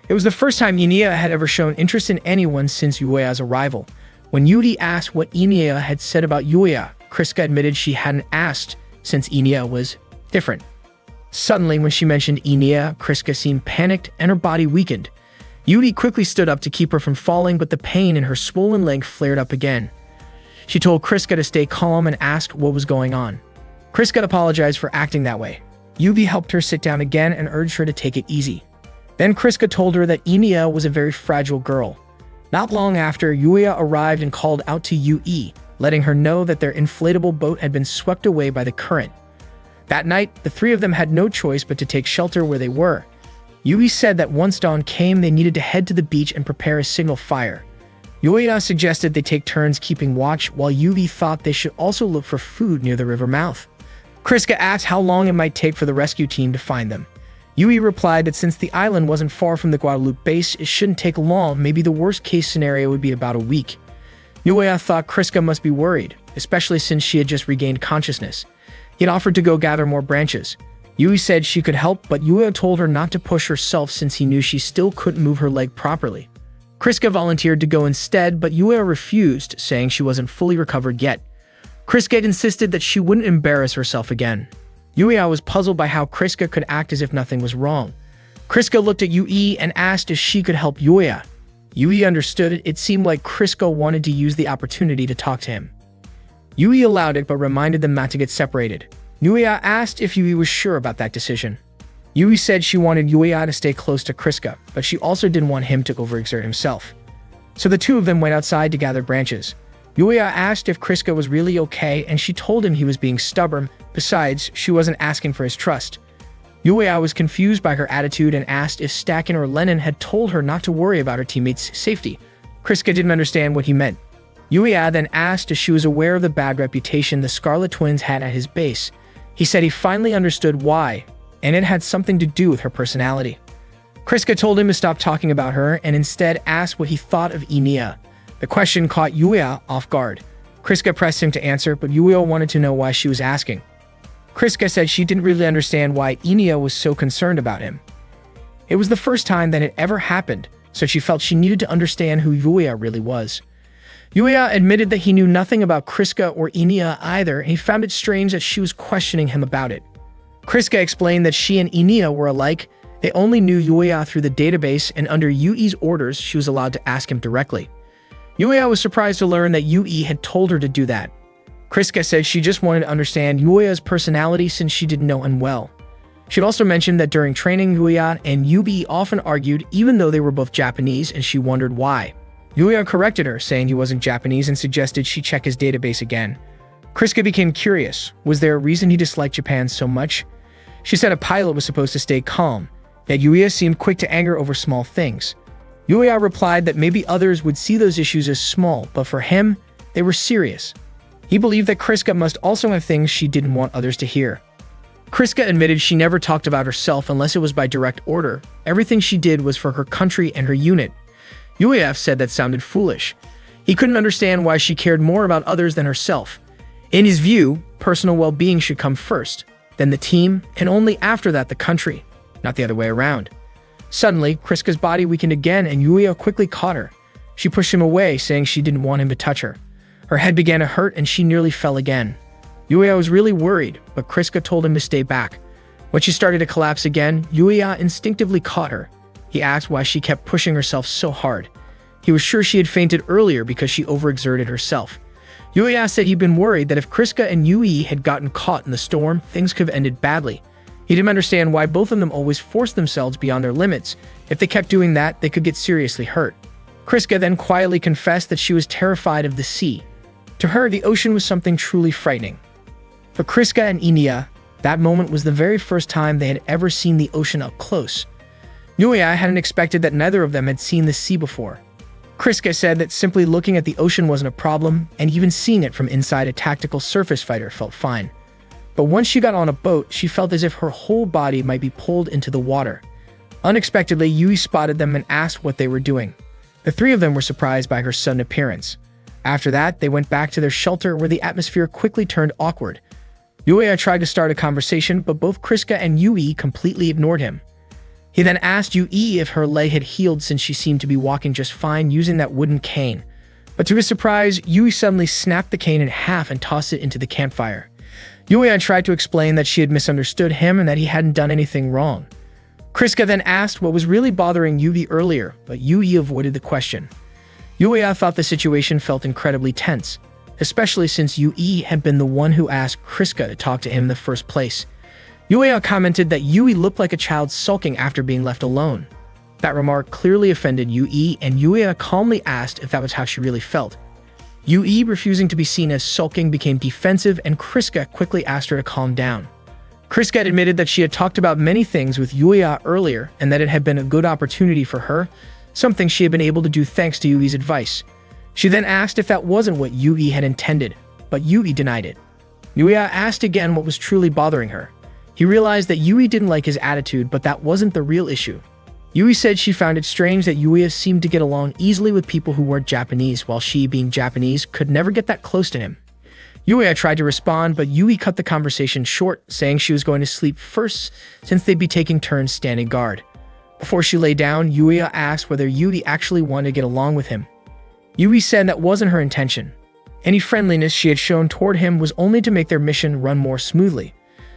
It was the first time Inia had ever shown interest in anyone since Yuya's arrival. When Yuri asked what Inia had said about Yuya, Kriska admitted she hadn't asked since Inia was different. Suddenly, when she mentioned Inia, Kriska seemed panicked and her body weakened. Yuri quickly stood up to keep her from falling, but the pain in her swollen leg flared up again. She told Kriska to stay calm and asked what was going on. Kriska apologized for acting that way. Yui helped her sit down again and urged her to take it easy. Then Kriska told her that Inia was a very fragile girl. Not long after, Yuya arrived and called out to Yui, letting her know that their inflatable boat had been swept away by the current. That night, the three of them had no choice but to take shelter where they were. Yui said that once dawn came, they needed to head to the beach and prepare a signal fire. Yuya suggested they take turns keeping watch, while Yui thought they should also look for food near the river mouth. Kriska asked how long it might take for the rescue team to find them. Yui replied that since the island wasn't far from the Guadalupe base, it shouldn't take long. Maybe the worst-case scenario would be about a week. Yuya thought Kriska must be worried, especially since she had just regained consciousness. He had offered to go gather more branches. Yui said she could help, but Yuya told her not to push herself since he knew she still couldn't move her leg properly. Kriska volunteered to go instead, but Yuya refused, saying she wasn't fully recovered yet. Kriska insisted that she wouldn't embarrass herself again. Yuya was puzzled by how Kriska could act as if nothing was wrong. Kriska looked at Yui and asked if she could help Yuya. Yui understood it. It seemed like Kriska wanted to use the opportunity to talk to him. Yui allowed it but reminded them not to get separated. Yuya asked if Yui was sure about that decision. Yui said she wanted Yuya to stay close to Kriska, but she also didn't want him to overexert himself. So the two of them went outside to gather branches. Yuya asked if Kriska was really okay, and she told him he was being stubborn. Besides, she wasn't asking for his trust. Yuya was confused by her attitude and asked if Stakin or Lennon had told her not to worry about her teammates' safety. Kriska didn't understand what he meant. Yuya then asked if she was aware of the bad reputation the Scarlet Twins had at his base. He said he finally understood why, and it had something to do with her personality. Kriska told him to stop talking about her and instead asked what he thought of Inia. The question caught Yuya off guard. Kriska pressed him to answer, but Yuya wanted to know why she was asking. Kriska said she didn't really understand why Inia was so concerned about him. It was the first time that it ever happened, so she felt she needed to understand who Yuya really was. Yuya admitted that he knew nothing about Kriska or Inia either, and he found it strange that she was questioning him about it. Kriska explained that she and Inia were alike. They only knew Yuya through the database, and under Yui's orders, she was allowed to ask him directly. Yuya was surprised to learn that Yui had told her to do that. Kriska said she just wanted to understand Yuya's personality since she didn't know him well. She'd also mentioned that during training, Yuya and Yui often argued even though they were both Japanese, and she wondered why. Yuya corrected her, saying he wasn't Japanese, and suggested she check his database again. Kriska became curious. Was there a reason he disliked Japan so much? She said a pilot was supposed to stay calm, yet Yuya seemed quick to anger over small things. Yuya replied that maybe others would see those issues as small, but for him, they were serious. He believed that Kriska must also have things she didn't want others to hear. Kriska admitted she never talked about herself unless it was by direct order. Everything she did was for her country and her unit. UAF said that sounded foolish. He couldn't understand why she cared more about others than herself. In his view, personal well-being should come first, then the team, and only after that the country, not the other way around. Suddenly, Kriska's body weakened again and Yuya quickly caught her. She pushed him away, saying she didn't want him to touch her. Her head began to hurt and she nearly fell again. Yuya was really worried, but Kriska told him to stay back. When she started to collapse again, Yuya instinctively caught her. He asked why she kept pushing herself so hard. He was sure she had fainted earlier because she overexerted herself. Yuya said he'd been worried that if Kriska and Yui had gotten caught in the storm, things could have ended badly. He didn't understand why both of them always forced themselves beyond their limits. If they kept doing that, they could get seriously hurt. Kriska then quietly confessed that she was terrified of the sea. To her, the ocean was something truly frightening. For Kriska and Inia, that moment was the very first time they had ever seen the ocean up close. Yuya hadn't expected that neither of them had seen the sea before. Kriska said that simply looking at the ocean wasn't a problem, and even seeing it from inside a tactical surface fighter felt fine. But once she got on a boat, she felt as if her whole body might be pulled into the water. Unexpectedly, Yui spotted them and asked what they were doing. The three of them were surprised by her sudden appearance. After that, they went back to their shelter where the atmosphere quickly turned awkward. Yuya tried to start a conversation, but both Kriska and Yui completely ignored him. He then asked Yui if her leg had healed since she seemed to be walking just fine using that wooden cane. But to his surprise, Yui suddenly snapped the cane in half and tossed it into the campfire. Yuya tried to explain that she had misunderstood him and that he hadn't done anything wrong. Kriska then asked what was really bothering Yui earlier, but Yui avoided the question. Yuya thought the situation felt incredibly tense, especially since Yui had been the one who asked Kriska to talk to him in the first place. Yuya commented that Yui looked like a child sulking after being left alone. That remark clearly offended Yui, and Yuya calmly asked if that was how she really felt. Yui, refusing to be seen as sulking, became defensive, and Kriska quickly asked her to calm down. Kriska admitted that she had talked about many things with Yuya earlier and that it had been a good opportunity for her, something she had been able to do thanks to Yui's advice. She then asked if that wasn't what Yui had intended, but Yui denied it. Yuya asked again what was truly bothering her. He realized that Yui didn't like his attitude, but that wasn't the real issue. Yui said she found it strange that Yuya seemed to get along easily with people who weren't Japanese, while she, being Japanese, could never get that close to him. Yuya tried to respond, but Yui cut the conversation short, saying she was going to sleep first since they'd be taking turns standing guard. Before she lay down, Yuya asked whether Yui actually wanted to get along with him. Yui said that wasn't her intention. Any friendliness she had shown toward him was only to make their mission run more smoothly.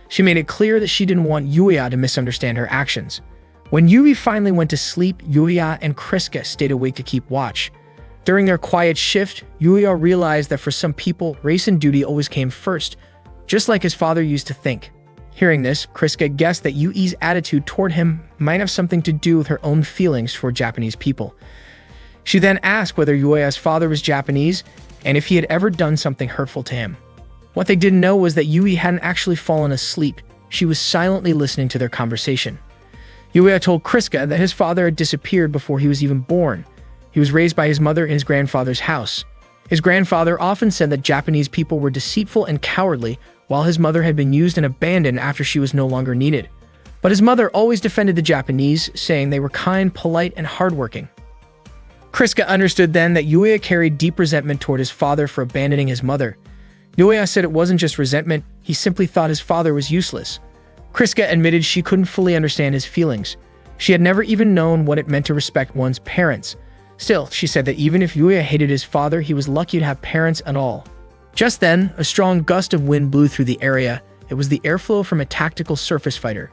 She made it clear that she didn't want Yuya to misunderstand her actions. When Yui finally went to sleep, Yuya and Kriska stayed awake to keep watch. During their quiet shift, Yuya realized that for some people, race and duty always came first, just like his father used to think. Hearing this, Kriska guessed that Yui's attitude toward him might have something to do with her own feelings for Japanese people. She then asked whether Yuya's father was Japanese and if he had ever done something hurtful to him. What they didn't know was that Yui hadn't actually fallen asleep. She was silently listening to their conversation. Yuya told Kriska that his father had disappeared before he was even born. He was raised by his mother in his grandfather's house. His grandfather often said that Japanese people were deceitful and cowardly, while his mother had been used and abandoned after she was no longer needed. But his mother always defended the Japanese, saying they were kind, polite, and hardworking. Kriska understood then that Yuya carried deep resentment toward his father for abandoning his mother. Yuya said it wasn't just resentment, he simply thought his father was useless. Kriska admitted she couldn't fully understand his feelings. She had never even known what it meant to respect one's parents. Still, she said that even if Yuya hated his father, he was lucky to have parents at all. Just then, a strong gust of wind blew through the area. It was the airflow from a tactical surface fighter.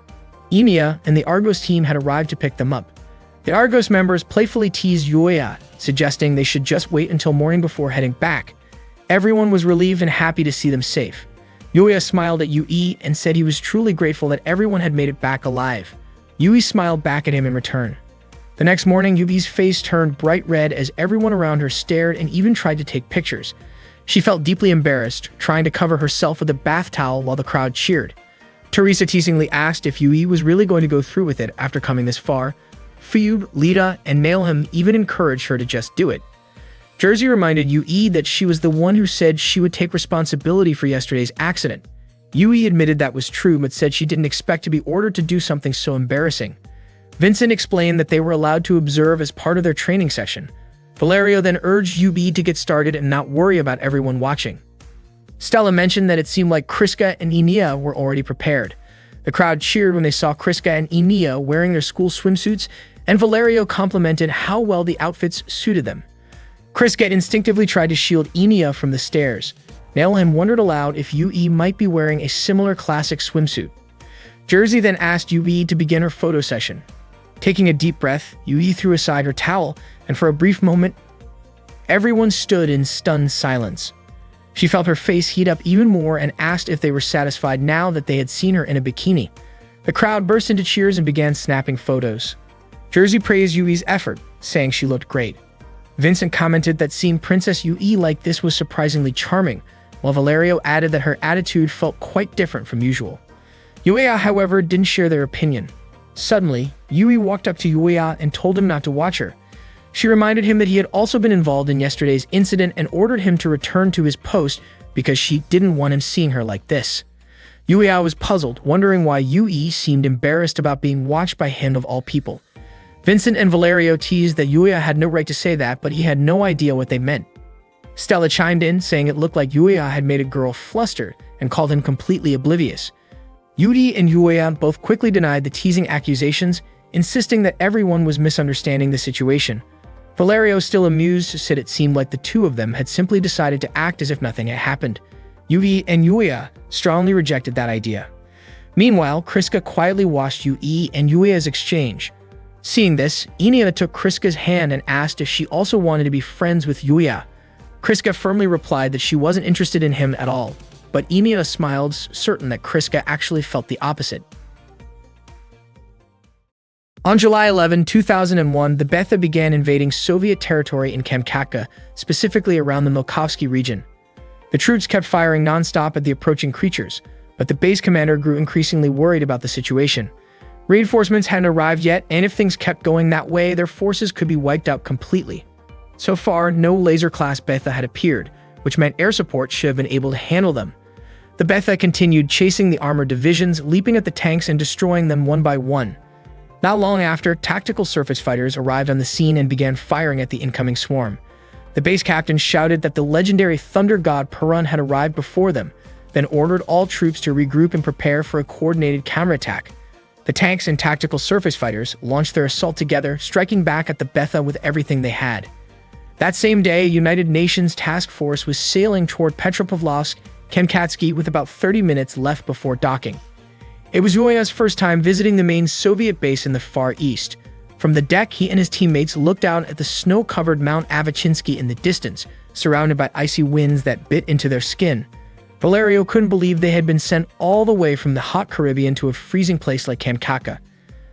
Emiya and the Argos team had arrived to pick them up. The Argos members playfully teased Yuya, suggesting they should just wait until morning before heading back. Everyone was relieved and happy to see them safe. Yuya smiled at Yui and said he was truly grateful that everyone had made it back alive. Yui smiled back at him in return. The next morning, Yui's face turned bright red as everyone around her stared and even tried to take pictures. She felt deeply embarrassed, trying to cover herself with a bath towel while the crowd cheered. Teresa teasingly asked if Yui was really going to go through with it after coming this far. Fuyub, Lita, and Nailham even encouraged her to just do it. Jersey reminded Yui that she was the one who said she would take responsibility for yesterday's accident. Yui admitted that was true, but said she didn't expect to be ordered to do something so embarrassing. Vincent explained that they were allowed to observe as part of their training session. Valerio then urged Yui to get started and not worry about everyone watching. Stella mentioned that it seemed like Kriska and Enia were already prepared. The crowd cheered when they saw Kriska and Enia wearing their school swimsuits, and Valerio complimented how well the outfits suited them. Kriska instinctively tried to shield Enia from the stairs. Nailheim wondered aloud if Yui might be wearing a similar classic swimsuit. Jersey then asked Yui to begin her photo session. Taking a deep breath, Yui threw aside her towel, and for a brief moment, everyone stood in stunned silence. She felt her face heat up even more and asked if they were satisfied now that they had seen her in a bikini. The crowd burst into cheers and began snapping photos. Jersey praised Yui's effort, saying she looked great. Vincent commented that seeing Princess Yui like this was surprisingly charming, while Valerio added that her attitude felt quite different from usual. Yuya, however, didn't share their opinion. Suddenly, Yui walked up to Yuya and told him not to watch her. She reminded him that he had also been involved in yesterday's incident and ordered him to return to his post because she didn't want him seeing her like this. Yuya was puzzled, wondering why Yui seemed embarrassed about being watched by him of all people. Vincent and Valerio teased that Yuya had no right to say that, but he had no idea what they meant. Stella chimed in, saying it looked like Yuya had made a girl flustered and called him completely oblivious. Yuri and Yuya both quickly denied the teasing accusations, insisting that everyone was misunderstanding the situation. Valerio, still amused, said it seemed like the two of them had simply decided to act as if nothing had happened. Yui and Yuya strongly rejected that idea. Meanwhile, Kriska quietly watched Yui and Yuya's exchange. Seeing this, Enia took Kriska's hand and asked if she also wanted to be friends with Yuya. Kriska firmly replied that she wasn't interested in him at all, but Enia smiled, certain that Kriska actually felt the opposite. On July 11, 2001, the Betha began invading Soviet territory in Kamchatka, specifically around the Milkovsky region. The troops kept firing non-stop at the approaching creatures, but the base commander grew increasingly worried about the situation. Reinforcements hadn't arrived yet, and if things kept going that way, their forces could be wiped out completely. So far, no laser-class Betha had appeared, which meant air support should have been able to handle them. The Betha continued chasing the armored divisions, leaping at the tanks and destroying them one by one. Not long after, tactical surface fighters arrived on the scene and began firing at the incoming swarm. The base captain shouted that the legendary Thunder God Perun had arrived before them, then ordered all troops to regroup and prepare for a coordinated counterattack. The tanks and tactical surface fighters launched their assault together, striking back at the Betha with everything they had. That same day, a United Nations task force was sailing toward Petropavlovsk, Kamchatsky, with about 30 minutes left before docking. It was Yuya's first time visiting the main Soviet base in the Far East. From the deck, he and his teammates looked out at the snow-covered Mount Avachinsky in the distance, surrounded by icy winds that bit into their skin. Valerio couldn't believe they had been sent all the way from the hot Caribbean to a freezing place like Kamchatka.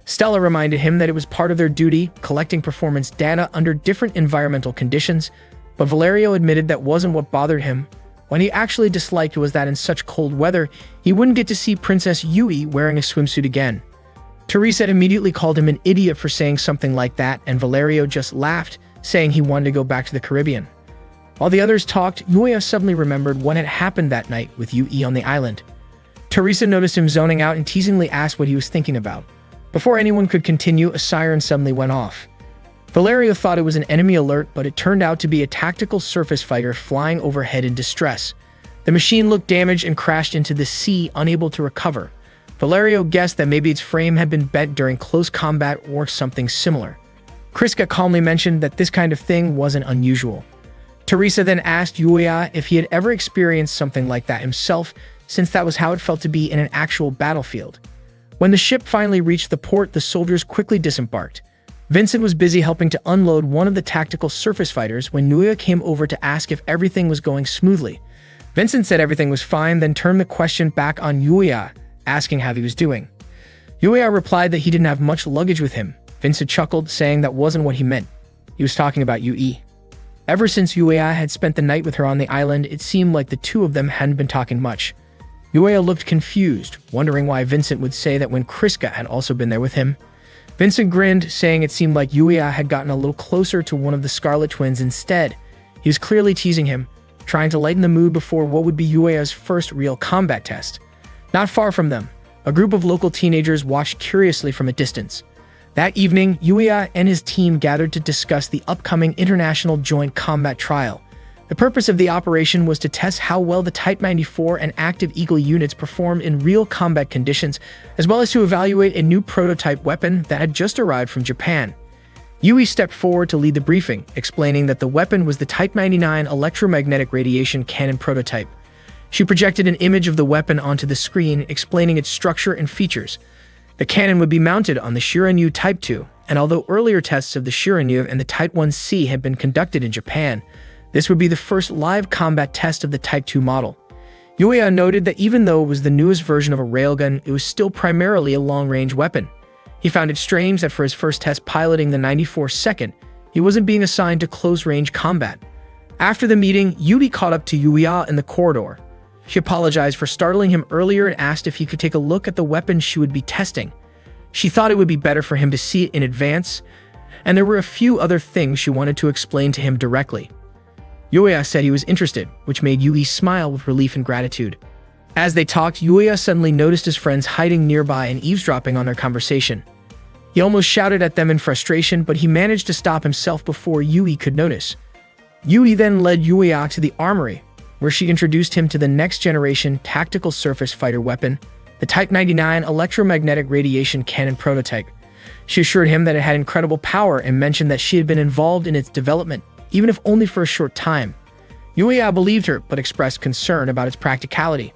Stella reminded him that it was part of their duty, collecting performance data under different environmental conditions, but Valerio admitted that wasn't what bothered him. What he actually disliked was that in such cold weather, he wouldn't get to see Princess Yui wearing a swimsuit again. Teresa immediately called him an idiot for saying something like that, and Valerio just laughed, saying he wanted to go back to the Caribbean. While the others talked, Yuya suddenly remembered what had happened that night with Yui on the island. Teresa noticed him zoning out and teasingly asked what he was thinking about. Before anyone could continue, a siren suddenly went off. Valerio thought it was an enemy alert, but it turned out to be a tactical surface fighter flying overhead in distress. The machine looked damaged and crashed into the sea, unable to recover. Valerio guessed that maybe its frame had been bent during close combat or something similar. Kriska calmly mentioned that this kind of thing wasn't unusual. Teresa then asked Yuya if he had ever experienced something like that himself, since that was how it felt to be in an actual battlefield. When the ship finally reached the port, the soldiers quickly disembarked. Vincent was busy helping to unload one of the tactical surface fighters when Yuya came over to ask if everything was going smoothly. Vincent said everything was fine, then turned the question back on Yuya, asking how he was doing. Yuya replied that he didn't have much luggage with him. Vincent chuckled, saying that wasn't what he meant. He was talking about Yui. Ever since Yuya had spent the night with her on the island, it seemed like the two of them hadn't been talking much. Yuya looked confused, wondering why Vincent would say that when Kriska had also been there with him. Vincent grinned, saying it seemed like Yuya had gotten a little closer to one of the Scarlet Twins instead. He was clearly teasing him, trying to lighten the mood before what would be Yuya's first real combat test. Not far from them, a group of local teenagers watched curiously from a distance. That evening, Yuya and his team gathered to discuss the upcoming International Joint Combat Trial. The purpose of the operation was to test how well the Type 94 and Active Eagle units performed in real combat conditions, as well as to evaluate a new prototype weapon that had just arrived from Japan. Yui stepped forward to lead the briefing, explaining that the weapon was the Type 99 electromagnetic radiation cannon prototype. She projected an image of the weapon onto the screen, explaining its structure and features. The cannon would be mounted on the Shiranyu Type 2, and although earlier tests of the Shiranyu and the Type 1C had been conducted in Japan, this would be the first live combat test of the Type 2 model. Yuya noted that even though it was the newest version of a railgun, it was still primarily a long-range weapon. He found it strange that for his first test piloting the 94-second, he wasn't being assigned to close-range combat. After the meeting, Yui caught up to Yuya in the corridor. She apologized for startling him earlier and asked if he could take a look at the weapon she would be testing. She thought it would be better for him to see it in advance, and there were a few other things she wanted to explain to him directly. Yuya said he was interested, which made Yui smile with relief and gratitude. As they talked, Yuya suddenly noticed his friends hiding nearby and eavesdropping on their conversation. He almost shouted at them in frustration, but he managed to stop himself before Yui could notice. Yui then led Yuya to the armory, where she introduced him to the next-generation tactical surface fighter weapon, the Type 99 electromagnetic radiation cannon prototype. She assured him that it had incredible power and mentioned that she had been involved in its development, even if only for a short time. Yuya believed her, but expressed concern about its practicality.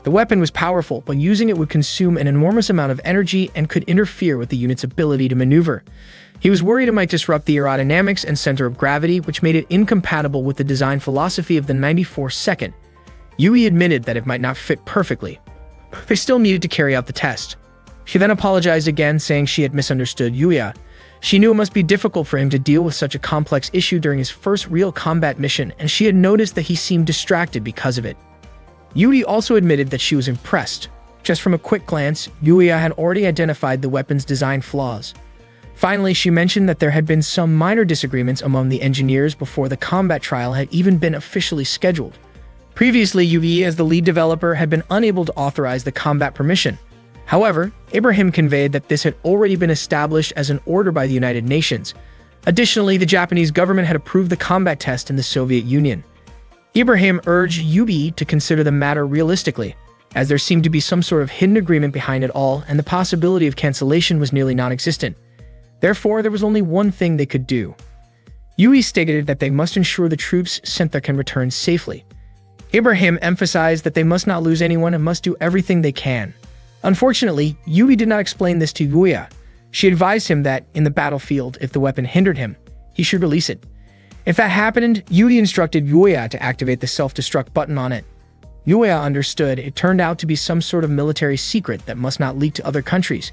The weapon was powerful, but using it would consume an enormous amount of energy and could interfere with the unit's ability to maneuver. He was worried it might disrupt the aerodynamics and center of gravity, which made it incompatible with the design philosophy of the 94-second. Yui admitted that it might not fit perfectly. They still needed to carry out the test. She then apologized again, saying she had misunderstood Yuya. She knew it must be difficult for him to deal with such a complex issue during his first real combat mission, and she had noticed that he seemed distracted because of it. Yui also admitted that she was impressed. Just from a quick glance, Yuya had already identified the weapon's design flaws. Finally, she mentioned that there had been some minor disagreements among the engineers before the combat trial had even been officially scheduled. Previously, Yui, as the lead developer, had been unable to authorize the combat permission. However, Ibrahim conveyed that this had already been established as an order by the United Nations. Additionally, the Japanese government had approved the combat test in the Soviet Union. Ibrahim urged Yui to consider the matter realistically, as there seemed to be some sort of hidden agreement behind it all, and the possibility of cancellation was nearly non-existent. Therefore, there was only one thing they could do. Yui stated that they must ensure the troops sent there can return safely. Ibrahim emphasized that they must not lose anyone and must do everything they can. Unfortunately, Yui did not explain this to Yuya. She advised him that, in the battlefield, if the weapon hindered him, he should release it. If that happened, Yui instructed Yuya to activate the self-destruct button on it. Yuya understood it turned out to be some sort of military secret that must not leak to other countries.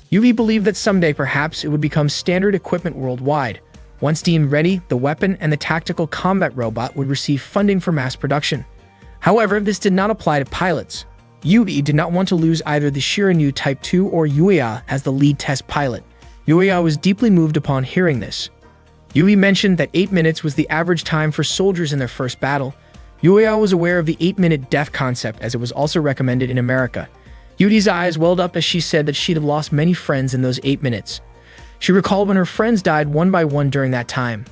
Yui believed that someday perhaps it would become standard equipment worldwide. Once deemed ready, the weapon and the tactical combat robot would receive funding for mass production. However, this did not apply to pilots. Yui did not want to lose either the Shiranyu Type 2 or Yuya as the lead test pilot. Yuya was deeply moved upon hearing this. Yui mentioned that 8 minutes was the average time for soldiers in their first battle. Yuya was aware of the 8-minute death concept, as it was also recommended in America. Yui's eyes welled up as she said that she'd have lost many friends in those 8 minutes. She recalled when her friends died one by one during that time.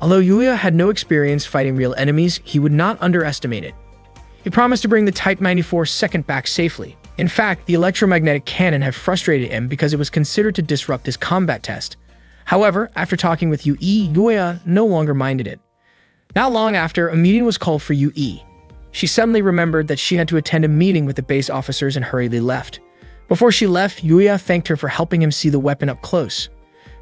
Although Yuya had no experience fighting real enemies, he would not underestimate it. He promised to bring the Type 94 second back safely. In fact, the electromagnetic cannon had frustrated him because it was considered to disrupt his combat test. However, after talking with Yui, Yuya no longer minded it. Not long after, a meeting was called for Yui. She suddenly remembered that she had to attend a meeting with the base officers and hurriedly left. Before she left, Yuya thanked her for helping him see the weapon up close.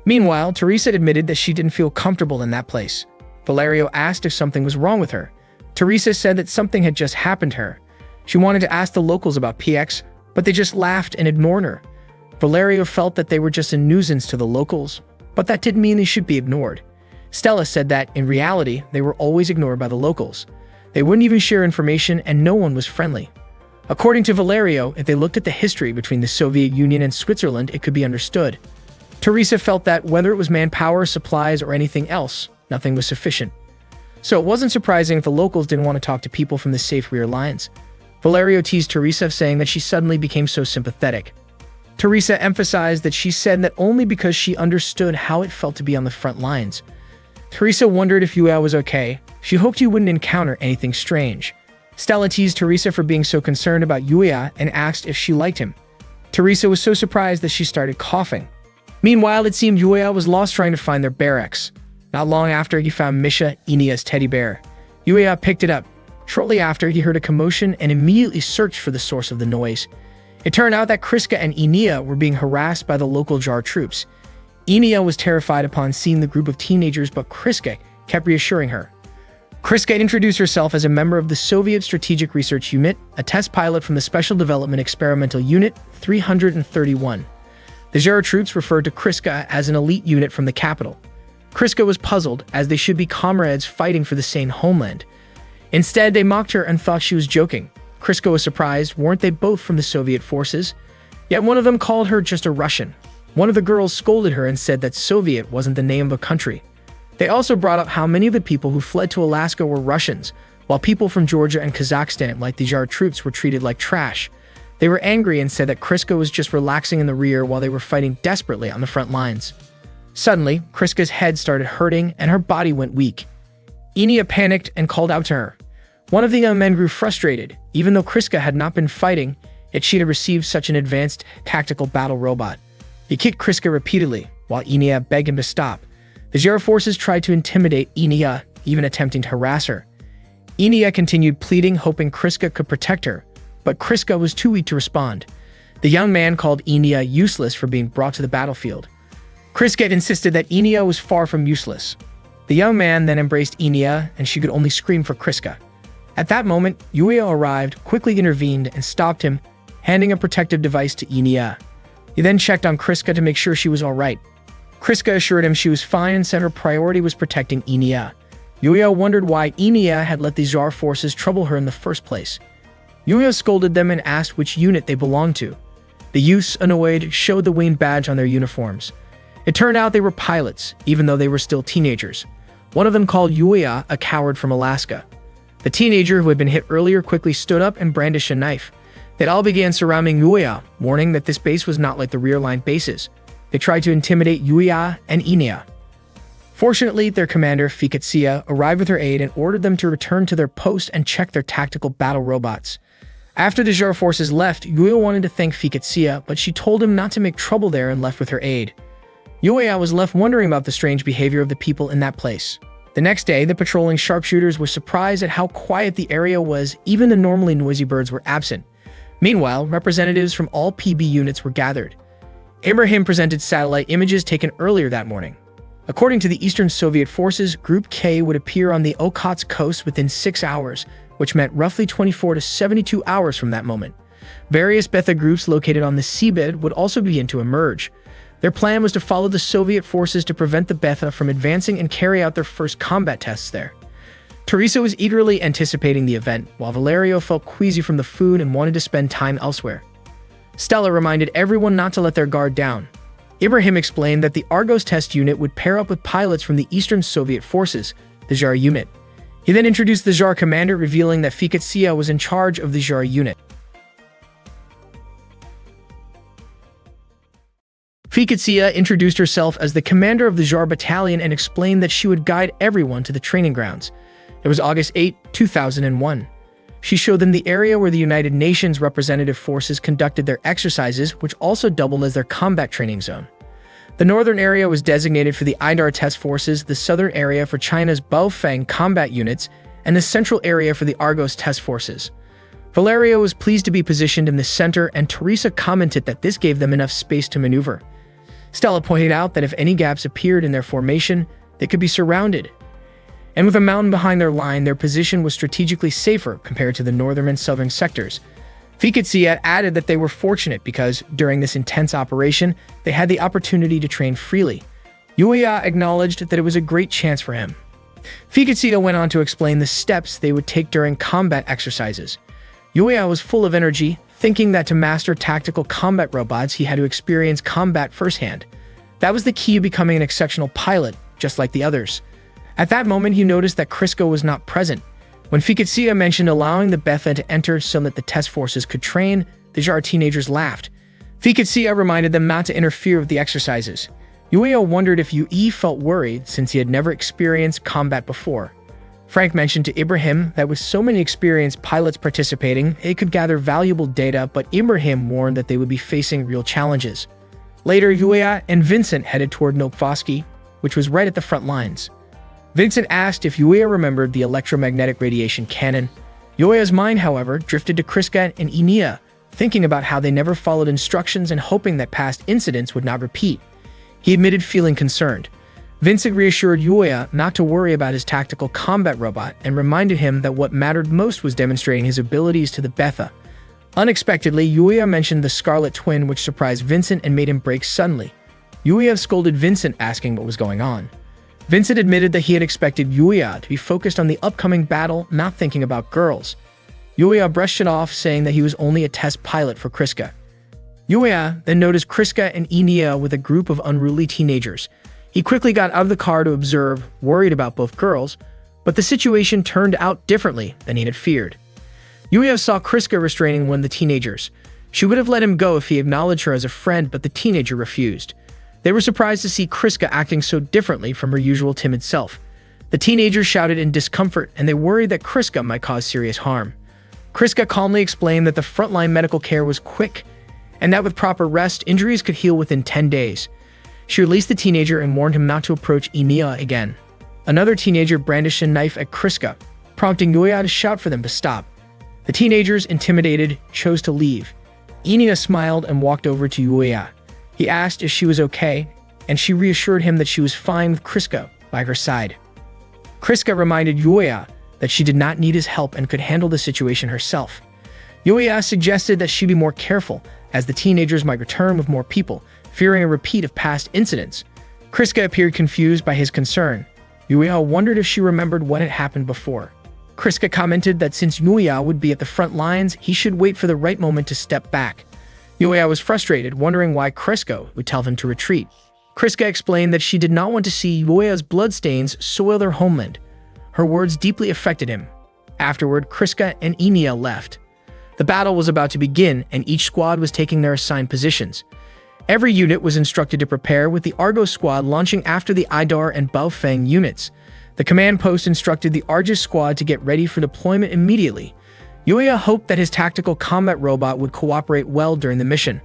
Meanwhile, Teresa admitted that she didn't feel comfortable in that place. Valerio asked if something was wrong with her. Teresa said that something had just happened to her. She wanted to ask the locals about PX, but they just laughed and ignored her. Valerio felt that they were just a nuisance to the locals, but that didn't mean they should be ignored. Stella said that, in reality, they were always ignored by the locals. They wouldn't even share information and no one was friendly. According to Valerio, if they looked at the history between the Soviet Union and Switzerland, it could be understood. Teresa felt that whether it was manpower, supplies, or anything else, nothing was sufficient. So it wasn't surprising if the locals didn't want to talk to people from the safe rear lines. Valerio teased Teresa, saying that she suddenly became so sympathetic. Teresa emphasized that she said that only because she understood how it felt to be on the front lines. Teresa wondered if Yuya was okay. She hoped he wouldn't encounter anything strange. Stella teased Teresa for being so concerned about Yuya and asked if she liked him. Teresa was so surprised that she started coughing. Meanwhile, it seemed Yuya was lost trying to find their barracks. Not long after, he found Misha, Inia's teddy bear. Yuya picked it up. Shortly after, he heard a commotion and immediately searched for the source of the noise. It turned out that Kriska and Inia were being harassed by the local Jar troops. Inia was terrified upon seeing the group of teenagers, but Kriska kept reassuring her. Kriska introduced herself as a member of the Soviet Strategic Research Unit, a test pilot from the Special Development Experimental Unit 331. The Jar troops referred to Kriska as an elite unit from the capital. Kriska was puzzled, as they should be comrades fighting for the same homeland. Instead, they mocked her and thought she was joking. Kriska was surprised. Weren't they both from the Soviet forces? Yet one of them called her just a Russian. One of the girls scolded her and said that Soviet wasn't the name of a country. They also brought up how many of the people who fled to Alaska were Russians, while people from Georgia and Kazakhstan, like the Jar troops, were treated like trash. They were angry and said that Kriska was just relaxing in the rear while they were fighting desperately on the front lines. Suddenly, Kriska's head started hurting and her body went weak. Inia panicked and called out to her. One of the young men grew frustrated. Even though Kriska had not been fighting, yet she had received such an advanced tactical battle robot. He kicked Kriska repeatedly, while Inia begged him to stop. The Jar forces tried to intimidate Inia, even attempting to harass her. Inia continued pleading, hoping Kriska could protect her, but Kriska was too weak to respond. The young man called Inia useless for being brought to the battlefield. Kriska insisted that Inia was far from useless. The young man then embraced Inia, and she could only scream for Kriska. At that moment, Yuya arrived, quickly intervened, and stopped him, handing a protective device to Inia. He then checked on Kriska to make sure she was alright. Kriska assured him she was fine and said her priority was protecting Inia. Yuya wondered why Inia had let the Jar forces trouble her in the first place. Yuya scolded them and asked which unit they belonged to. The youths, annoyed, showed the Wayne badge on their uniforms. It turned out they were pilots, even though they were still teenagers. One of them called Yuya a coward from Alaska. The teenager who had been hit earlier quickly stood up and brandished a knife. They all began surrounding Yuya, warning that this base was not like the rear-line bases. They tried to intimidate Yuya and Inia. Fortunately, their commander, Fikatsia, arrived with her aid and ordered them to return to their post and check their tactical battle robots. After the Jar forces left, Yuya wanted to thank Fikatsia, but she told him not to make trouble there and left with her aid. Yuya was left wondering about the strange behavior of the people in that place. The next day, the patrolling sharpshooters were surprised at how quiet the area was. Even the normally noisy birds were absent. Meanwhile, representatives from all PB units were gathered. Ibrahim presented satellite images taken earlier that morning. According to the Eastern Soviet forces, Group K would appear on the Okhotsk coast within 6 hours, which meant roughly 24 to 72 hours from that moment. Various Betha groups located on the seabed would also begin to emerge. Their plan was to follow the Soviet forces to prevent the Betha from advancing and carry out their first combat tests there. Teresa was eagerly anticipating the event, while Valerio felt queasy from the food and wanted to spend time elsewhere. Stella reminded everyone not to let their guard down. Ibrahim explained that the Argos test unit would pair up with pilots from the Eastern Soviet forces, the Jar unit. He then introduced the Jar commander, revealing that Fikatsia was in charge of the Jar unit. Fikatsia introduced herself as the commander of the Jar battalion and explained that she would guide everyone to the training grounds. It was August 8, 2001. She showed them the area where the United Nations representative forces conducted their exercises, which also doubled as their combat training zone. The northern area was designated for the IDAR test forces, the southern area for China's Baofeng combat units, and the central area for the Argos test forces. Valerio was pleased to be positioned in the center, and Teresa commented that this gave them enough space to maneuver. Stella pointed out that if any gaps appeared in their formation, they could be surrounded. And with a mountain behind their line, their position was strategically safer compared to the northern and southern sectors. Fikatsia added that they were fortunate because, during this intense operation, they had the opportunity to train freely. Yuya acknowledged that it was a great chance for him. Fikatsia went on to explain the steps they would take during combat exercises. Yuya was full of energy, thinking that to master tactical combat robots, he had to experience combat firsthand. That was the key to becoming an exceptional pilot, just like the others. At that moment, he noticed that Kriska was not present. When Fiketsia mentioned allowing the Betha to enter so that the test forces could train, the Jar teenagers laughed. Fiketsia reminded them not to interfere with the exercises. Yuya wondered if Yui felt worried since he had never experienced combat before. Frank mentioned to Ibrahim that with so many experienced pilots participating, it could gather valuable data, but Ibrahim warned that they would be facing real challenges. Later, Yuya and Vincent headed toward Nokvoski, which was right at the front lines. Vincent asked if Yuya remembered the electromagnetic radiation cannon. Yuya's mind, however, drifted to Kriska and Enia, thinking about how they never followed instructions and hoping that past incidents would not repeat. He admitted feeling concerned. Vincent reassured Yuya not to worry about his tactical combat robot and reminded him that what mattered most was demonstrating his abilities to the Betha. Unexpectedly, Yuya mentioned the Scarlet Twin, which surprised Vincent and made him break suddenly. Yuya scolded Vincent, asking what was going on. Vincent admitted that he had expected Yuya to be focused on the upcoming battle, not thinking about girls. Yuya brushed it off, saying that he was only a test pilot for Kriska. Yuya then noticed Kriska and Enia with a group of unruly teenagers. He quickly got out of the car to observe, worried about both girls, but the situation turned out differently than he had feared. Yuya saw Kriska restraining one of the teenagers. She would have let him go if he acknowledged her as a friend, but the teenager refused. They were surprised to see Kriska acting so differently from her usual timid self. The teenagers shouted in discomfort, and they worried that Kriska might cause serious harm. Kriska calmly explained that the frontline medical care was quick, and that with proper rest, injuries could heal within 10 days. She released the teenager and warned him not to approach Enia again. Another teenager brandished a knife at Kriska, prompting Yuya to shout for them to stop. The teenagers, intimidated, chose to leave. Enia smiled and walked over to Yuya. He asked if she was okay, and she reassured him that she was fine with Kriska by her side. Kriska reminded Yuya that she did not need his help and could handle the situation herself. Yuya suggested that she be more careful, as the teenagers might return with more people, fearing a repeat of past incidents. Kriska appeared confused by his concern. Yuya wondered if she remembered what had happened before. Kriska commented that since Yuya would be at the front lines, he should wait for the right moment to step back. Yuya was frustrated, wondering why Kriska would tell him to retreat. Kriska explained that she did not want to see Yuya's bloodstains soil their homeland. Her words deeply affected him. Afterward, Kriska and Enia left. The battle was about to begin, and each squad was taking their assigned positions. Every unit was instructed to prepare, with the Argos squad launching after the Idar and Baofeng units. The command post instructed the Argus squad to get ready for deployment immediately. Yuya hoped that his tactical combat robot would cooperate well during the mission.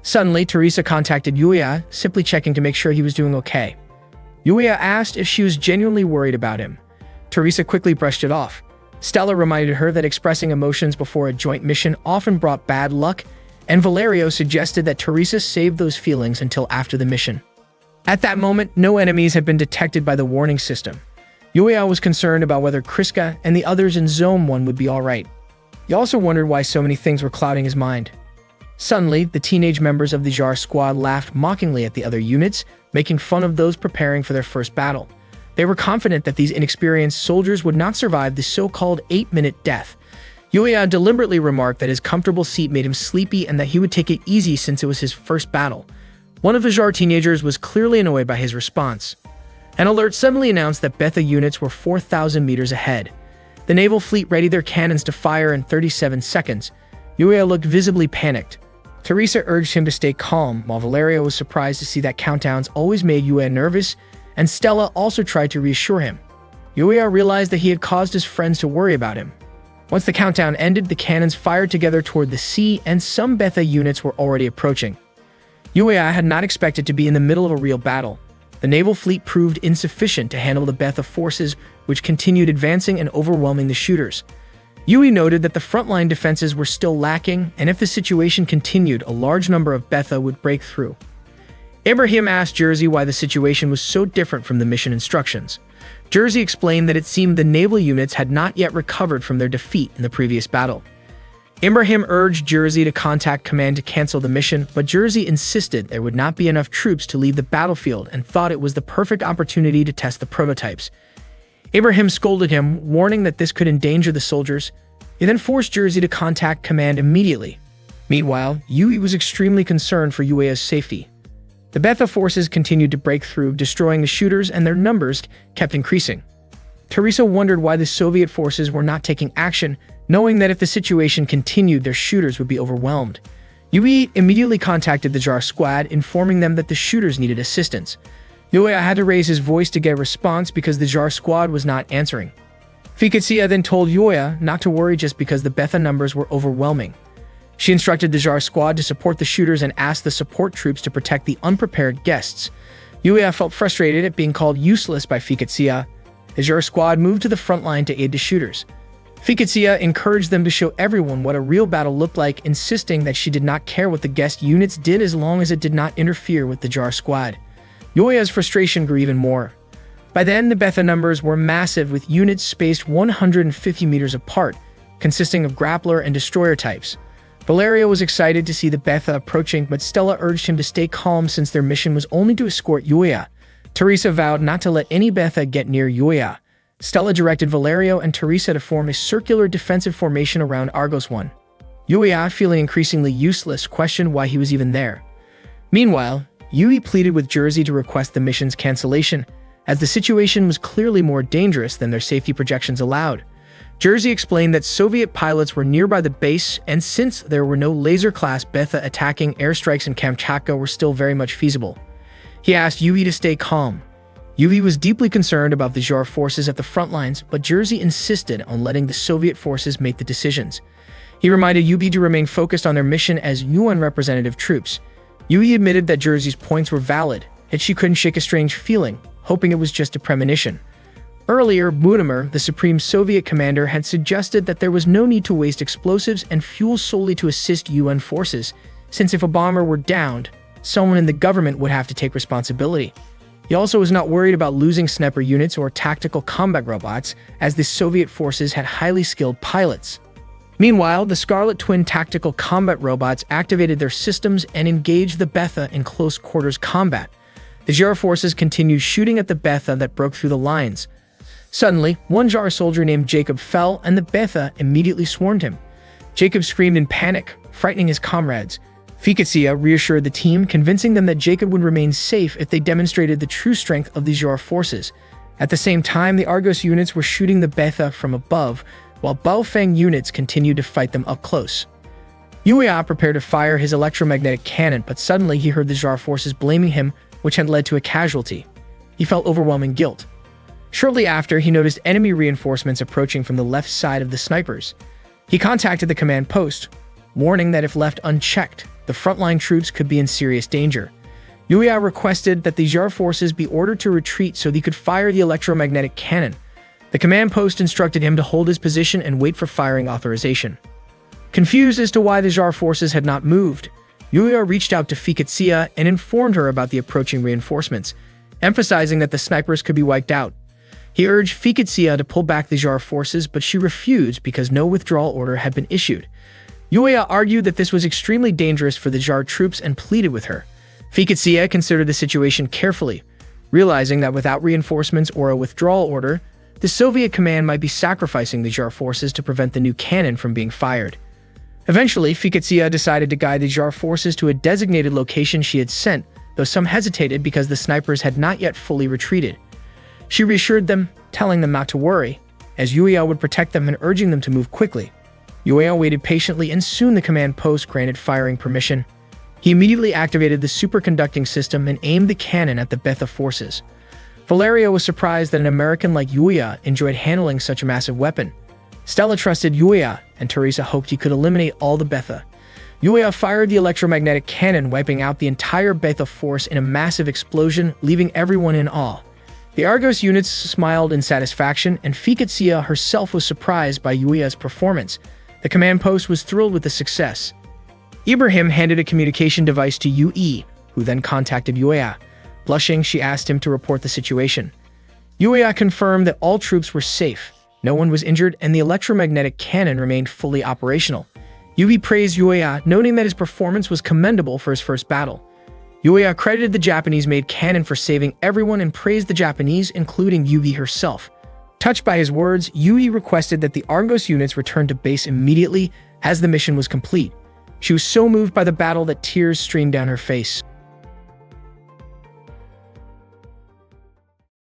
Suddenly, Teresa contacted Yuya, simply checking to make sure he was doing okay. Yuya asked if she was genuinely worried about him. Teresa quickly brushed it off. Stella reminded her that expressing emotions before a joint mission often brought bad luck, and Valerio suggested that Teresa save those feelings until after the mission. At that moment, no enemies had been detected by the warning system. Yuya was concerned about whether Kriska and the others in Zone 1 would be alright. He also wondered why so many things were clouding his mind. Suddenly, the teenage members of the Jar squad laughed mockingly at the other units, making fun of those preparing for their first battle. They were confident that these inexperienced soldiers would not survive the so-called 8-minute death. Yuya deliberately remarked that his comfortable seat made him sleepy and that he would take it easy since it was his first battle. One of the Jar teenagers was clearly annoyed by his response. An alert suddenly announced that Betha units were 4,000 meters ahead. The naval fleet readied their cannons to fire in 37 seconds. Yuya looked visibly panicked. Teresa urged him to stay calm, while Valerio was surprised to see that countdowns always made Yuya nervous, and Stella also tried to reassure him. Yuya realized that he had caused his friends to worry about him. Once the countdown ended, the cannons fired together toward the sea, and some Betha units were already approaching. Yuya had not expected to be in the middle of a real battle. The naval fleet proved insufficient to handle the Betha forces, which continued advancing and overwhelming the shooters. Yui noted that the frontline defenses were still lacking, and if the situation continued, a large number of Betha would break through. Ibrahim asked Jersey why the situation was so different from the mission instructions. Jersey explained that it seemed the naval units had not yet recovered from their defeat in the previous battle. Ibrahim urged Jersey to contact command to cancel the mission, but Jersey insisted there would not be enough troops to leave the battlefield and thought it was the perfect opportunity to test the prototypes. Ibrahim scolded him, warning that this could endanger the soldiers. He then forced Jersey to contact command immediately. Meanwhile, Yui was extremely concerned for Yuya's safety. The Betha forces continued to break through, destroying the shooters, and their numbers kept increasing. Teresa wondered why the Soviet forces were not taking action, knowing that if the situation continued, their shooters would be overwhelmed. Yui immediately contacted the JAR squad, informing them that the shooters needed assistance. Yuya had to raise his voice to get a response because the JAR squad was not answering. Fiketsia then told Yuya not to worry just because the Betha numbers were overwhelming. She instructed the JAR squad to support the shooters and asked the support troops to protect the unprepared guests. Yuya felt frustrated at being called useless by Fiketsia. The JAR squad moved to the front line to aid the shooters. Fiketsia encouraged them to show everyone what a real battle looked like, insisting that she did not care what the guest units did as long as it did not interfere with the JAR squad. Yuya's frustration grew even more. By then, the Betha numbers were massive, with units spaced 150 meters apart, consisting of grappler and destroyer types. Valerio was excited to see the Betha approaching, but Stella urged him to stay calm since their mission was only to escort Yuya. Teresa vowed not to let any Betha get near Yuya. Stella directed Valerio and Teresa to form a circular defensive formation around Argos 1. Yuya, feeling increasingly useless, questioned why he was even there. Meanwhile, Yui pleaded with Jersey to request the mission's cancellation, as the situation was clearly more dangerous than their safety projections allowed. Jersey explained that Soviet pilots were nearby the base, and since there were no laser-class Betha, attacking airstrikes in Kamchatka were still very much feasible. He asked Yui to stay calm. Yui was deeply concerned about the JAR forces at the front lines, but Jersey insisted on letting the Soviet forces make the decisions. He reminded Yui to remain focused on their mission as UN representative troops. Yui admitted that Jersey's points were valid, yet she couldn't shake a strange feeling, hoping it was just a premonition. Earlier, Budimir, the Supreme Soviet commander, had suggested that there was no need to waste explosives and fuel solely to assist UN forces, since if a bomber were downed, someone in the government would have to take responsibility. He also was not worried about losing sniper units or tactical combat robots, as the Soviet forces had highly skilled pilots. Meanwhile, the Scarlet Twin tactical combat robots activated their systems and engaged the Betha in close-quarters combat. The JAR forces continued shooting at the Betha that broke through the lines. Suddenly, one JAR soldier named Jacob fell, and the Betha immediately swarmed him. Jacob screamed in panic, frightening his comrades. Fiketsia reassured the team, convincing them that Jacob would remain safe if they demonstrated the true strength of the JAR forces. At the same time, the Argos units were shooting the Betha from above, while Baofeng units continued to fight them up close. Yuya prepared to fire his electromagnetic cannon, but suddenly he heard the JAR forces blaming him, which had led to a casualty. He felt overwhelming guilt. Shortly after, he noticed enemy reinforcements approaching from the left side of the snipers. He contacted the command post, warning that if left unchecked, the frontline troops could be in serious danger. Yuya requested that the JAR forces be ordered to retreat so he could fire the electromagnetic cannon. The command post instructed him to hold his position and wait for firing authorization. Confused as to why the JAR forces had not moved, Yuya reached out to Fiketsia and informed her about the approaching reinforcements, emphasizing that the snipers could be wiped out. He urged Fiketsia to pull back the JAR forces, but she refused because no withdrawal order had been issued. Yuya argued that this was extremely dangerous for the JAR troops and pleaded with her. Fiketsia considered the situation carefully, realizing that without reinforcements or a withdrawal order, the Soviet command might be sacrificing the JAR forces to prevent the new cannon from being fired. Eventually, Fiketsia decided to guide the JAR forces to a designated location she had sent, though some hesitated because the snipers had not yet fully retreated. She reassured them, telling them not to worry, as Yuya would protect them and urging them to move quickly. Yuya waited patiently, and soon the command post granted firing permission. He immediately activated the superconducting system and aimed the cannon at the Betha forces. Valerio was surprised that an American like Yuya enjoyed handling such a massive weapon. Stella trusted Yuya, and Teresa hoped he could eliminate all the Betha. Yuya fired the electromagnetic cannon, wiping out the entire Betha force in a massive explosion, leaving everyone in awe. The Argos units smiled in satisfaction, and Fiketsia herself was surprised by Yuya's performance. The command post was thrilled with the success. Ibrahim handed a communication device to Yui, who then contacted Yuya. Blushing, she asked him to report the situation. Yuya confirmed that all troops were safe, no one was injured, and the electromagnetic cannon remained fully operational. Yui praised Yuya, noting that his performance was commendable for his first battle. Yuya credited the Japanese-made cannon for saving everyone and praised the Japanese, including Yui herself. Touched by his words, Yui requested that the Argos units return to base immediately as the mission was complete. She was so moved by the battle that tears streamed down her face.